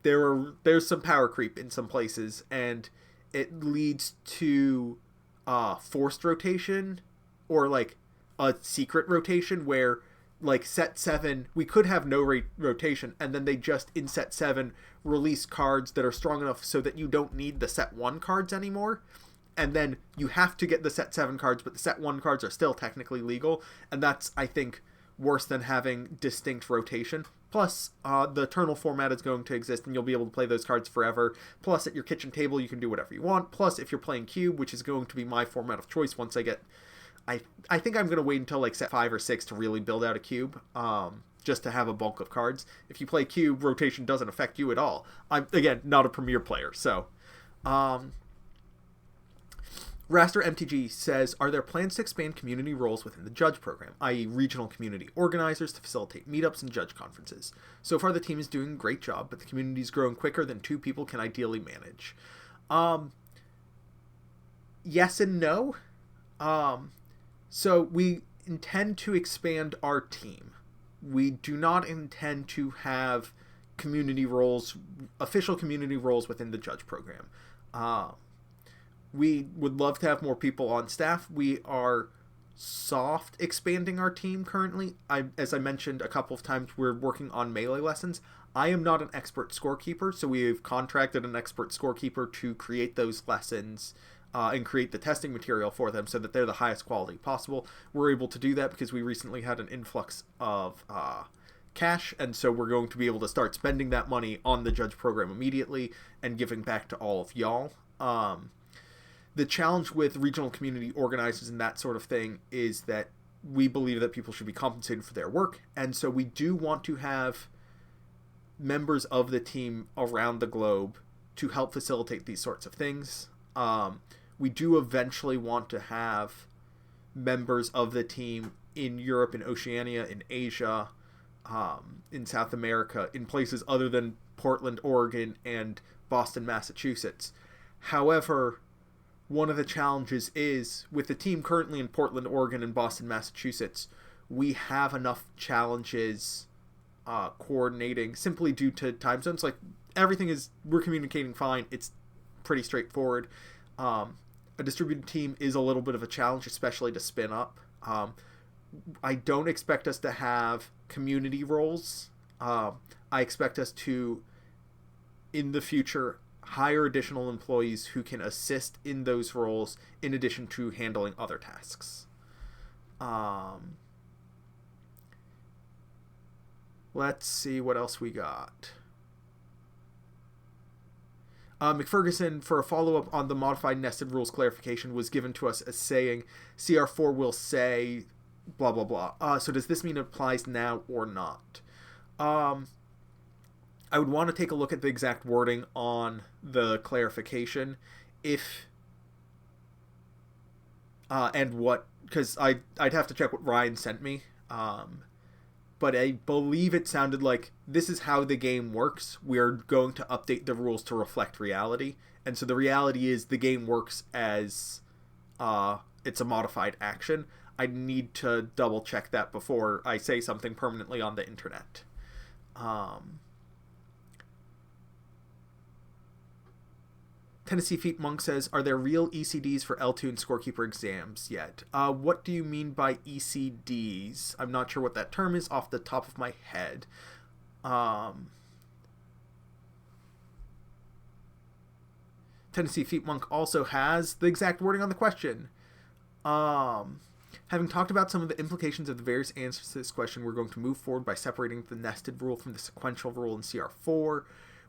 there's some power creep in some places, and it leads to forced rotation, or like a secret rotation where, like, set 7, we could have no rotation, and then they just, in set 7, release cards that are strong enough so that you don't need the set 1 cards anymore, and then you have to get the set 7 cards, but the set 1 cards are still technically legal, and that's, I think, worse than having distinct rotation. Plus, the Eternal format is going to exist, and you'll be able to play those cards forever. Plus, at your kitchen table, you can do whatever you want. Plus, if you're playing Cube, which is going to be my format of choice once I get I think I'm gonna wait until like set 5 or 6 to really build out a cube. Just to have a bulk of cards. If you play cube, rotation doesn't affect you at all. I'm again not a premier player, so. Raster MTG says, are there plans to expand community roles within the judge program, i.e. regional community organizers to facilitate meetups and judge conferences? So far the team is doing a great job, but the community is growing quicker than 2 people can ideally manage. Yes and no. So we intend to expand our team. We do not intend to have community roles, official community roles within the judge program. We would love to have more people on staff. We are soft expanding our team currently. As I mentioned a couple of times, we're working on melee lessons. I am not an expert scorekeeper, so we've contracted an expert scorekeeper to create those lessons and create the testing material for them so that they're the highest quality possible. We're able to do that because we recently had an influx of cash, and so we're going to be able to start spending that money on the judge program immediately and giving back to all of y'all. The challenge with regional community organizers and that sort of thing is that we believe that people should be compensated for their work, and so we do want to have members of the team around the globe to help facilitate these sorts of things. We do eventually want to have members of the team in Europe, in Oceania, in Asia, in South America, in places other than Portland, Oregon, and Boston, Massachusetts. However, one of the challenges is, with the team currently in Portland, Oregon, and Boston, Massachusetts, we have enough challenges coordinating simply due to time zones. Like, we're communicating fine. It's pretty straightforward. A distributed team is a little bit of a challenge, especially to spin up. I don't expect us to have community roles. I expect us to, in the future, hire additional employees who can assist in those roles in addition to handling other tasks. Let's see what else we got. McFerguson, for a follow-up on the modified nested rules clarification, was given to us as saying CR4 will say blah blah blah. So does this mean it applies now or not? I would want to take a look at the exact wording on the clarification, because I'd have to check what Ryan sent me. But I believe it sounded like this is how the game works. We're going to update the rules to reflect reality, and so the reality is the game works as it's a modified action. I need to double check that before I say something permanently on the internet. Tennessee Feet Monk says, are there real ECDs for L2 and Scorekeeper exams yet? What do you mean by ECDs? I'm not sure what that term is off the top of my head. Tennessee Feet Monk also has the exact wording on the question. Having talked about some of the implications of the various answers to this question, we're going to move forward by separating the nested rule from the sequential rule in CR4.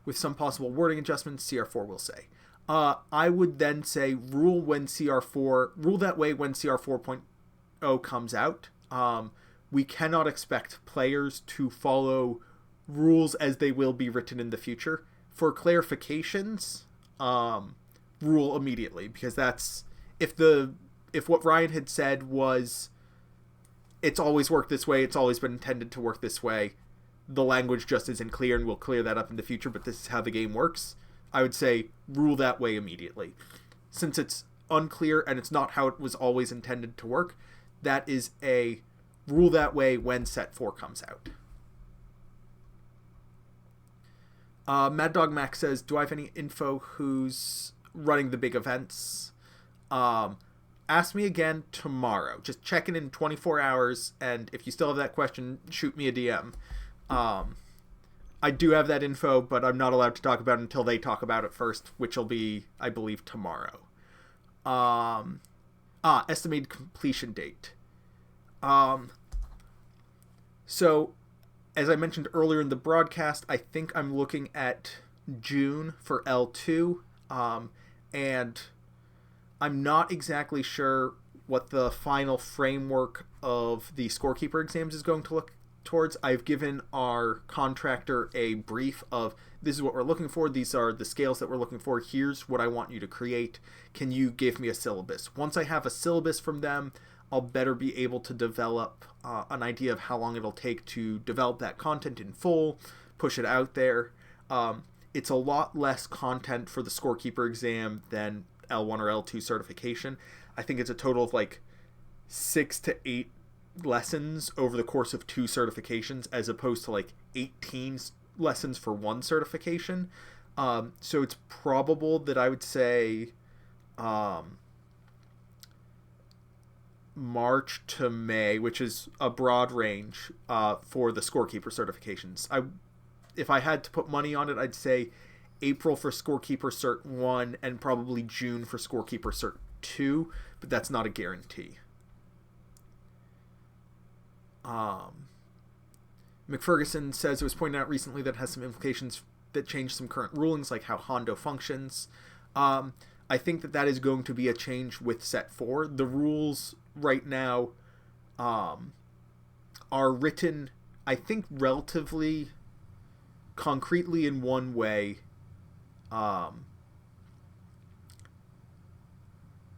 With some possible wording adjustments, CR4 will say. I would then say rule that way when CR 4.0 comes out. We cannot expect players to follow rules as they will be written in the future. For clarifications, rule immediately, because that's if what Ryan had said was it's always worked this way, it's always been intended to work this way, the language just isn't clear, and we'll clear that up in the future, but this is how the game works, I would say rule that way immediately. Since it's unclear and it's not how it was always intended to work, that is a rule that way when set 4 comes out. Mad Dog Max says, do I have any info who's running the big events? Ask me again tomorrow. Just check in 24 hours, and if you still have that question, shoot me a DM. I do have that info, but I'm not allowed to talk about it until they talk about it first, which will be, I believe, tomorrow. Estimated completion date. So, as I mentioned earlier in the broadcast, I think I'm looking at June for L2, and I'm not exactly sure what the final framework of the scorekeeper exams is going to look towards. I've given our contractor a brief of, this is what we're looking for, these are the scales that we're looking for, here's what I want you to create, can you give me a syllabus? Once I have a syllabus from them, I'll better be able to develop an idea of how long it'll take to develop that content in full, push it out there. It's a lot less content for the scorekeeper exam than L1 or L2 certification. I think it's a total of like 6 to 8 lessons over the course of 2 certifications, as opposed to like 18 lessons for 1 certification. So it's probable that I would say March to May, which is a broad range for the scorekeeper certifications. If I had to put money on it, I'd say April for scorekeeper cert 1 and probably June for scorekeeper cert 2, but that's not a guarantee. McFerguson says it was pointed out recently that it has some implications that change some current rulings, like how Hondo functions. I think that is going to be a change with Set 4. The rules right now are written, I think, relatively concretely in one way.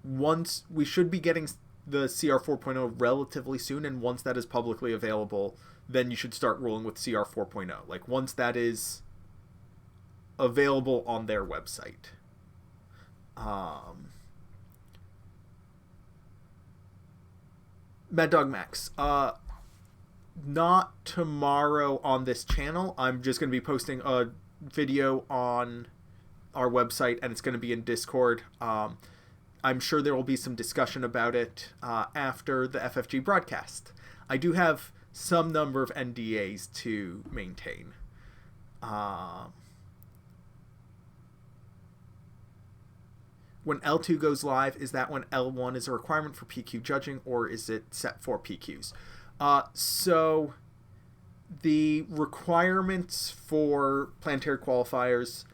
Once we should be getting the CR 4.0 relatively soon, and once that is publicly available, then you should start rolling with CR 4.0. Like, once that is available on their website. Mad Dog Max. Not tomorrow on this channel. I'm just going to be posting a video on our website, and it's going to be in Discord. I'm sure there will be some discussion about it after the FFG broadcast. I do have some number of NDAs to maintain. When L2 goes live, is that when L1 is a requirement for PQ judging, or is it set for PQs? So the requirements for planetary qualifiers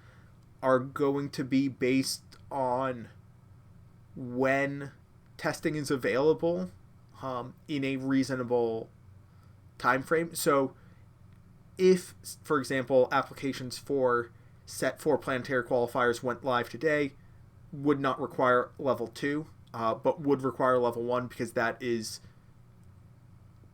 are going to be based on when testing is available in a reasonable time frame. So if, for example, applications for Set 4 planetary qualifiers went live today, would not require level 2, but would require level 1, because that is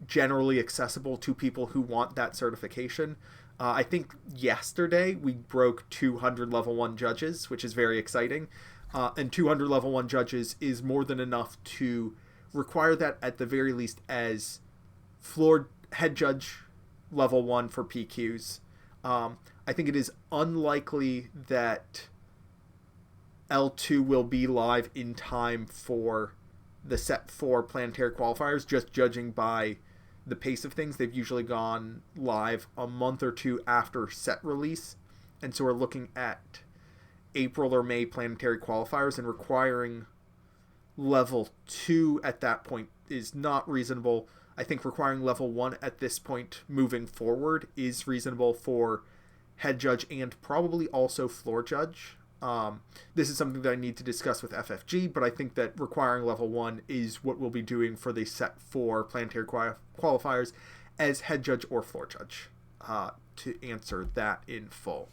generally accessible to people who want that certification. I think yesterday we broke 200 level 1 judges, which is very exciting. And 200 level 1 judges is more than enough to require that at the very least as floor head judge level 1 for PQs. I think it is unlikely that L2 will be live in time for the Set 4 planetary qualifiers, just judging by the pace of things. They've usually gone live a month or 2 after set release, and so we're looking at April or May planetary qualifiers, and requiring level 2 at that point is not reasonable. I think requiring level 1 at this point moving forward is reasonable for head judge and probably also floor judge. This is something that I need to discuss with FFG, but I think that requiring level 1 is what we'll be doing for the Set 4 planetary qualifiers as head judge or floor judge, to answer that in full.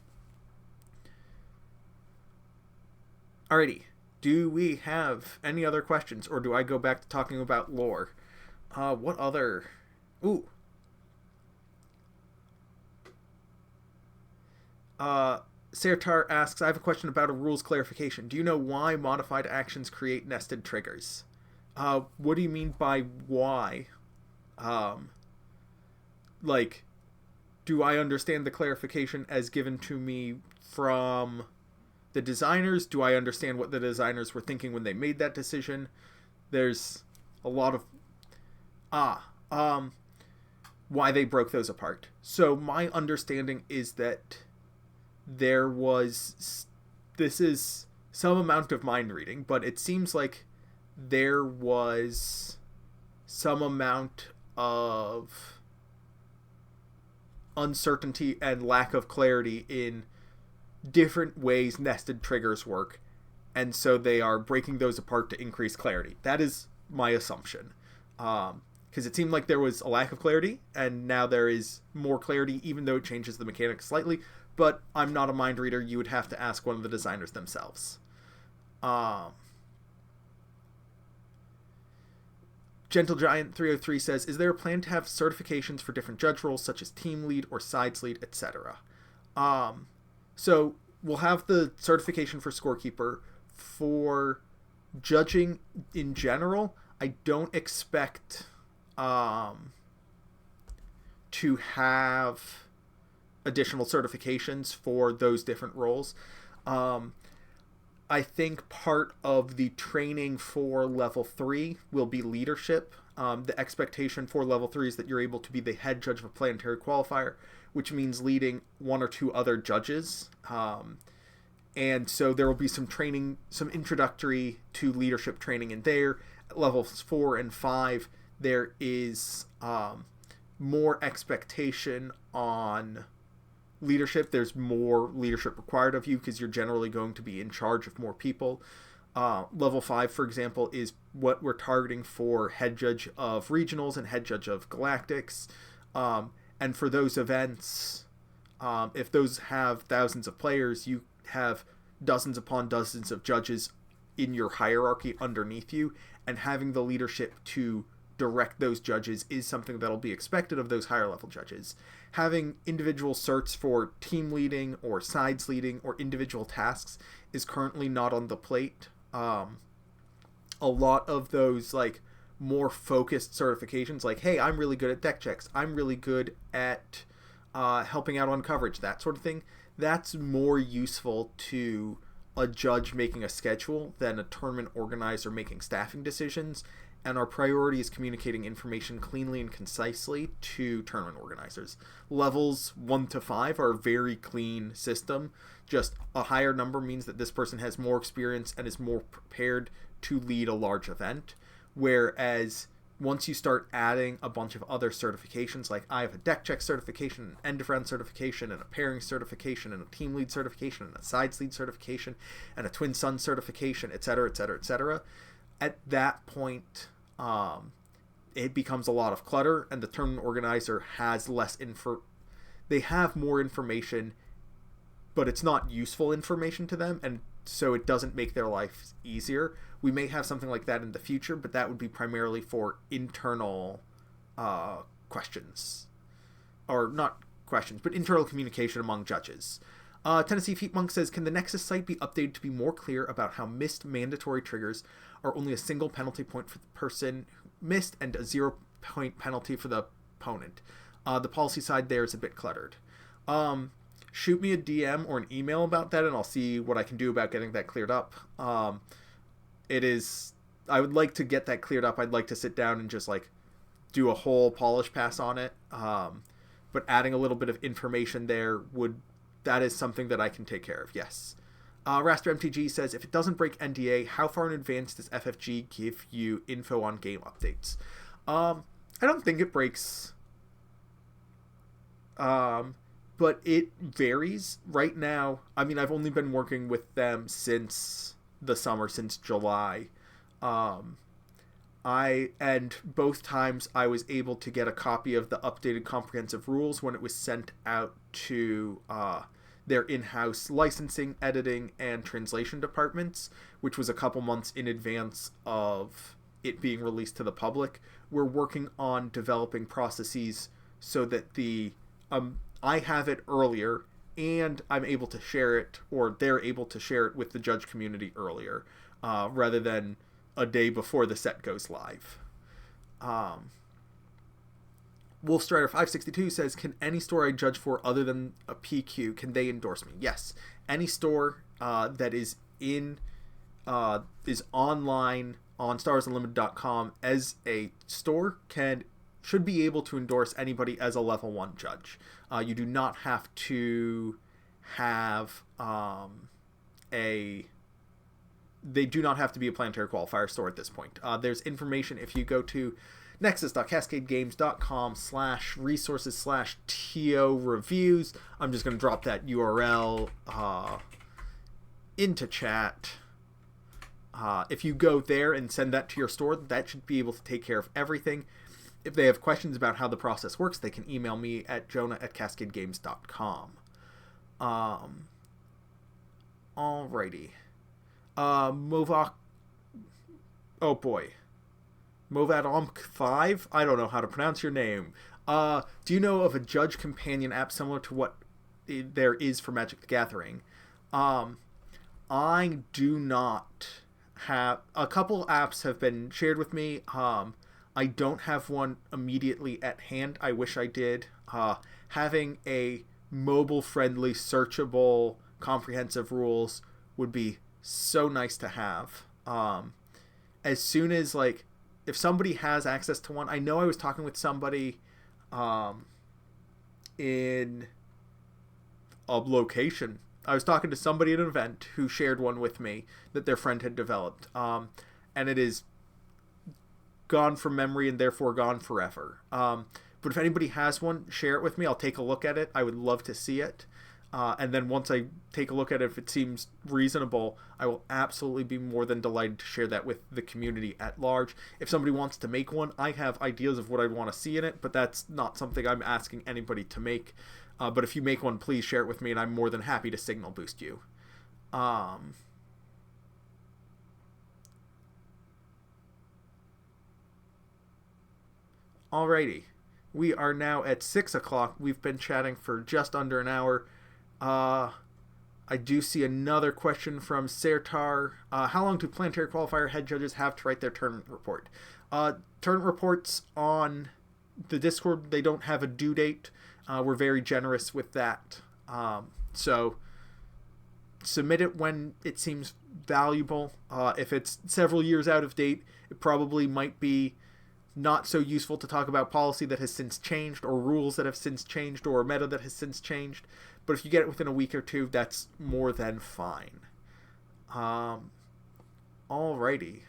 Alrighty, do we have any other questions, or do I go back to talking about lore? What other... Ooh. Sertar asks, I have a question about a rules clarification. Do you know why modified actions create nested triggers? What do you mean by why? Like, do I understand the clarification as given to me from the designers? Do I understand what the designers were thinking when they made that decision? There's a lot of... why they broke those apart. So my understanding is that there was... This is some amount of mind reading, but it seems like there was some amount of uncertainty and lack of clarity in different ways nested triggers work, and so they are breaking those apart to increase clarity. That is my assumption. Because it seemed like there was a lack of clarity, and now there is more clarity, even though it changes the mechanics slightly. But I'm not a mind reader. You would have to ask one of the designers themselves. Gentle Giant 303 says, is there a plan to have certifications for different judge roles, such as team lead or sides lead, etc.? So we'll have the certification for scorekeeper. For judging in general, I don't expect to have additional certifications for those different roles. I think part of the training for level 3 will be leadership. The expectation for level 3 is that you're able to be the head judge of a planetary qualifier, which means leading one or two other judges. And so there will be some training, some introductory to leadership training in there. At levels 4 and 5, there is more expectation on leadership. There's more leadership required of you because you're generally going to be in charge of more people. Level 5, for example, is what we're targeting for head judge of regionals and head judge of galactics. And for those events, if those have thousands of players, you have dozens upon dozens of judges in your hierarchy underneath you, and having the leadership to direct those judges is something that'll be expected of those higher level judges. Having individual certs for team leading or sides leading or individual tasks is currently not on the plate. A lot of those like more focused certifications, like, hey, I'm really good at deck checks, I'm really good at helping out on coverage, that sort of thing, that's more useful to a judge making a schedule than a tournament organizer making staffing decisions. And our priority is communicating information cleanly and concisely to tournament organizers. Levels 1 to 5 are a very clean system. Just a higher number means that this person has more experience and is more prepared to lead a large event. Whereas once you start adding a bunch of other certifications, like I have a deck check certification, an end of round certification, and a pairing certification, and a team lead certification, and a sides lead certification, and a twin sun certification, etc., etc., etc. At that point, it becomes a lot of clutter, and the tournament organizer has less they have more information, but it's not useful information to them, and so it doesn't make their life easier. We may have something like that in the future, but that would be primarily for internal questions. Or not questions, but internal communication among judges. Tennessee Feet Monk says, can the Nexus site be updated to be more clear about how missed mandatory triggers are only a single penalty point for the person who missed and a 0-point penalty for the opponent? The policy side there is a bit cluttered. Shoot me a DM or an email about that, and I'll see what I can do about getting that cleared up. I would like to get that cleared up. I'd like to sit down and just like do a whole polish pass on it. But adding a little bit of information there that is something that I can take care of, yes. Raster MTG says, if it doesn't break NDA, how far in advance does FFG give you info on game updates? I don't think it breaks. But it varies. Right now, I mean, I've only been working with them since the summer, since July. And both times I was able to get a copy of the updated comprehensive rules when it was sent out to their in-house licensing, editing, and translation departments, which was a couple months in advance of it being released to the public. We're working on developing processes so that I have it earlier, and I'm able to share it, or they're able to share it with the judge community earlier, rather than a day before the set goes live. Wolfstrider 562 says, can any store I judge for other than a PQ, can they endorse me? Yes. Any store that is online on StarWarsUnlimited.com as a store should be able to endorse anybody as a level 1 judge. You do not have to have they do not have to be a planetary qualifier store at this point. There's information if you go to nexus.cascadegames.com/resources/TO reviews. I'm just going to drop that URL into chat. If you go there and send that to your store, that should be able to take care of everything. If they have questions about how the process works, they can email me at jonah@cascadegames.com. Alrighty. Movok. Oh boy. Movadonk 5? I don't know how to pronounce your name. Do you know of a judge companion app similar to what there is for Magic the Gathering? I do not have... A couple apps have been shared with me. I don't have one immediately at hand. I wish I did. Having a mobile-friendly, searchable, comprehensive rules would be so nice to have. As soon as, like, if somebody has access to one... I know I was talking with somebody in a location. I was talking to somebody at an event who shared one with me that their friend had developed. And it is gone from memory and therefore gone forever. But if anybody has one, share it with me. I'll take a look at it. I would love to see it. And then once I take a look at it, if it seems reasonable, I will absolutely be more than delighted to share that with the community at large. If somebody wants to make one, I have ideas of what I'd want to see in it, but that's not something I'm asking anybody to make. But if you make one, please share it with me, and I'm more than happy to signal boost you. Alrighty. We are now at 6 o'clock. We've been chatting for just under an hour. I do see another question from Sertar. How long do Planetary Qualifier head judges have to write their tournament report? Tournament reports on the Discord, they don't have a due date. We're very generous with that. So submit it when it seems valuable. If it's several years out of date, it probably might be not so useful to talk about policy that has since changed, or rules that have since changed, or meta that has since changed. But if you get it within a week or two, that's more than fine. Alrighty.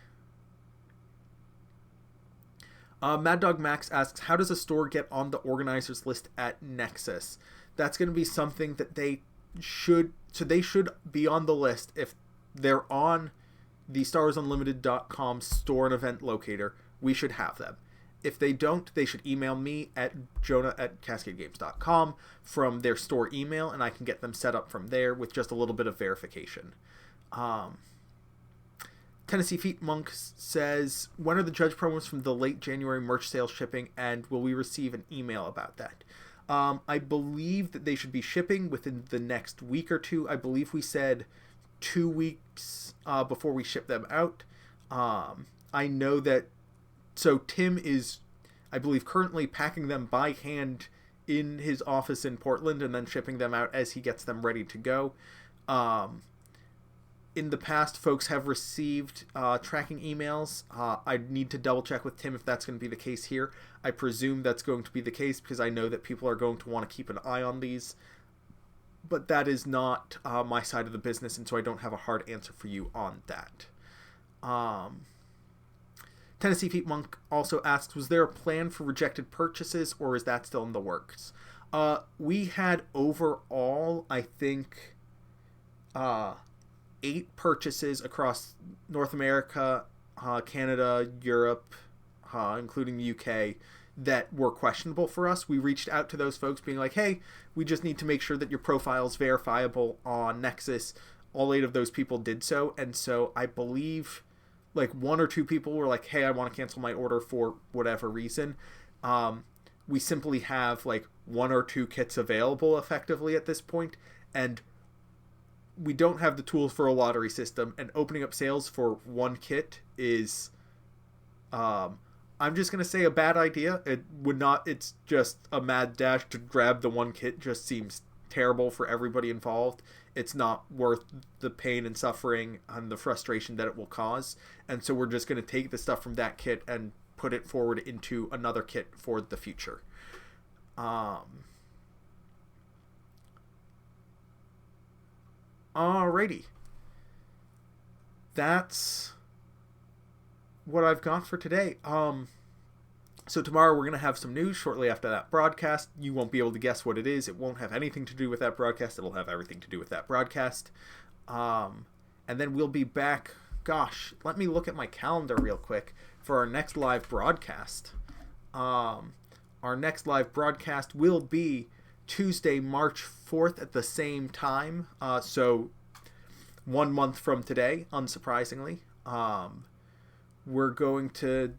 Mad Dog Max asks, how does a store get on the organizers list at Nexus? That's going to be something that they should be on the list. If they're on the StarWarsUnlimited.com store and event locator, we should have them. If they don't, they should email me at jonah@cascadegames.com from their store email, and I can get them set up from there with just a little bit of verification. Tennessee Feet Monk says, when are the judge promos from the late January merch sales shipping, and will we receive an email about that? I believe that they should be shipping within the next week or two. I believe we said 2 weeks before we ship them out. I know that... So Tim is, I believe, currently packing them by hand in his office in Portland and then shipping them out as he gets them ready to go. In the past, folks have received tracking emails. I need to double check with Tim if that's going to be the case here. I presume that's going to be the case because I know that people are going to want to keep an eye on these. But that is not my side of the business, and so I don't have a hard answer for you on that. Tennessee Feet Monk also asks, was there a plan for rejected purchases, or is that still in the works? We had overall, I think, 8 purchases across North America, Canada, Europe, including the UK, that were questionable for us. We reached out to those folks being like, hey, we just need to make sure that your profile is verifiable on Nexus. All 8 of those people did so, and so I believe... like 1 or 2 people were like, hey, I want to cancel my order for whatever reason. We simply have like 1 or 2 kits available effectively at this point, and we don't have the tools for a lottery system, and opening up sales for 1 kit is, I'm just going to say, a bad idea. It would not, it's just a mad dash to grab the 1 kit just seems terrible for everybody involved. It's not worth the pain and suffering and the frustration that it will cause. And so we're just going to take the stuff from that kit and put it forward into another kit for the future. Alrighty. That's what I've got for today. So tomorrow we're going to have some news shortly after that broadcast. You won't be able to guess what it is. It won't have anything to do with that broadcast. It'll have everything to do with that broadcast. And then we'll be back gosh, let me look at my calendar real quick for our next live broadcast. Our next live broadcast will be Tuesday, March 4th at the same time. So 1 month from today, unsurprisingly. We're going to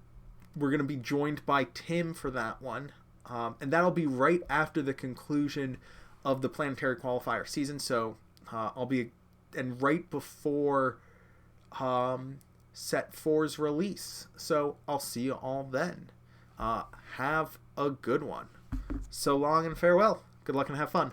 be joined by Tim for that one. And that'll be right after the conclusion of the Planetary Qualifier season. So and right before Set 4's release. So I'll see you all then. Have a good one. So long and farewell. Good luck and have fun.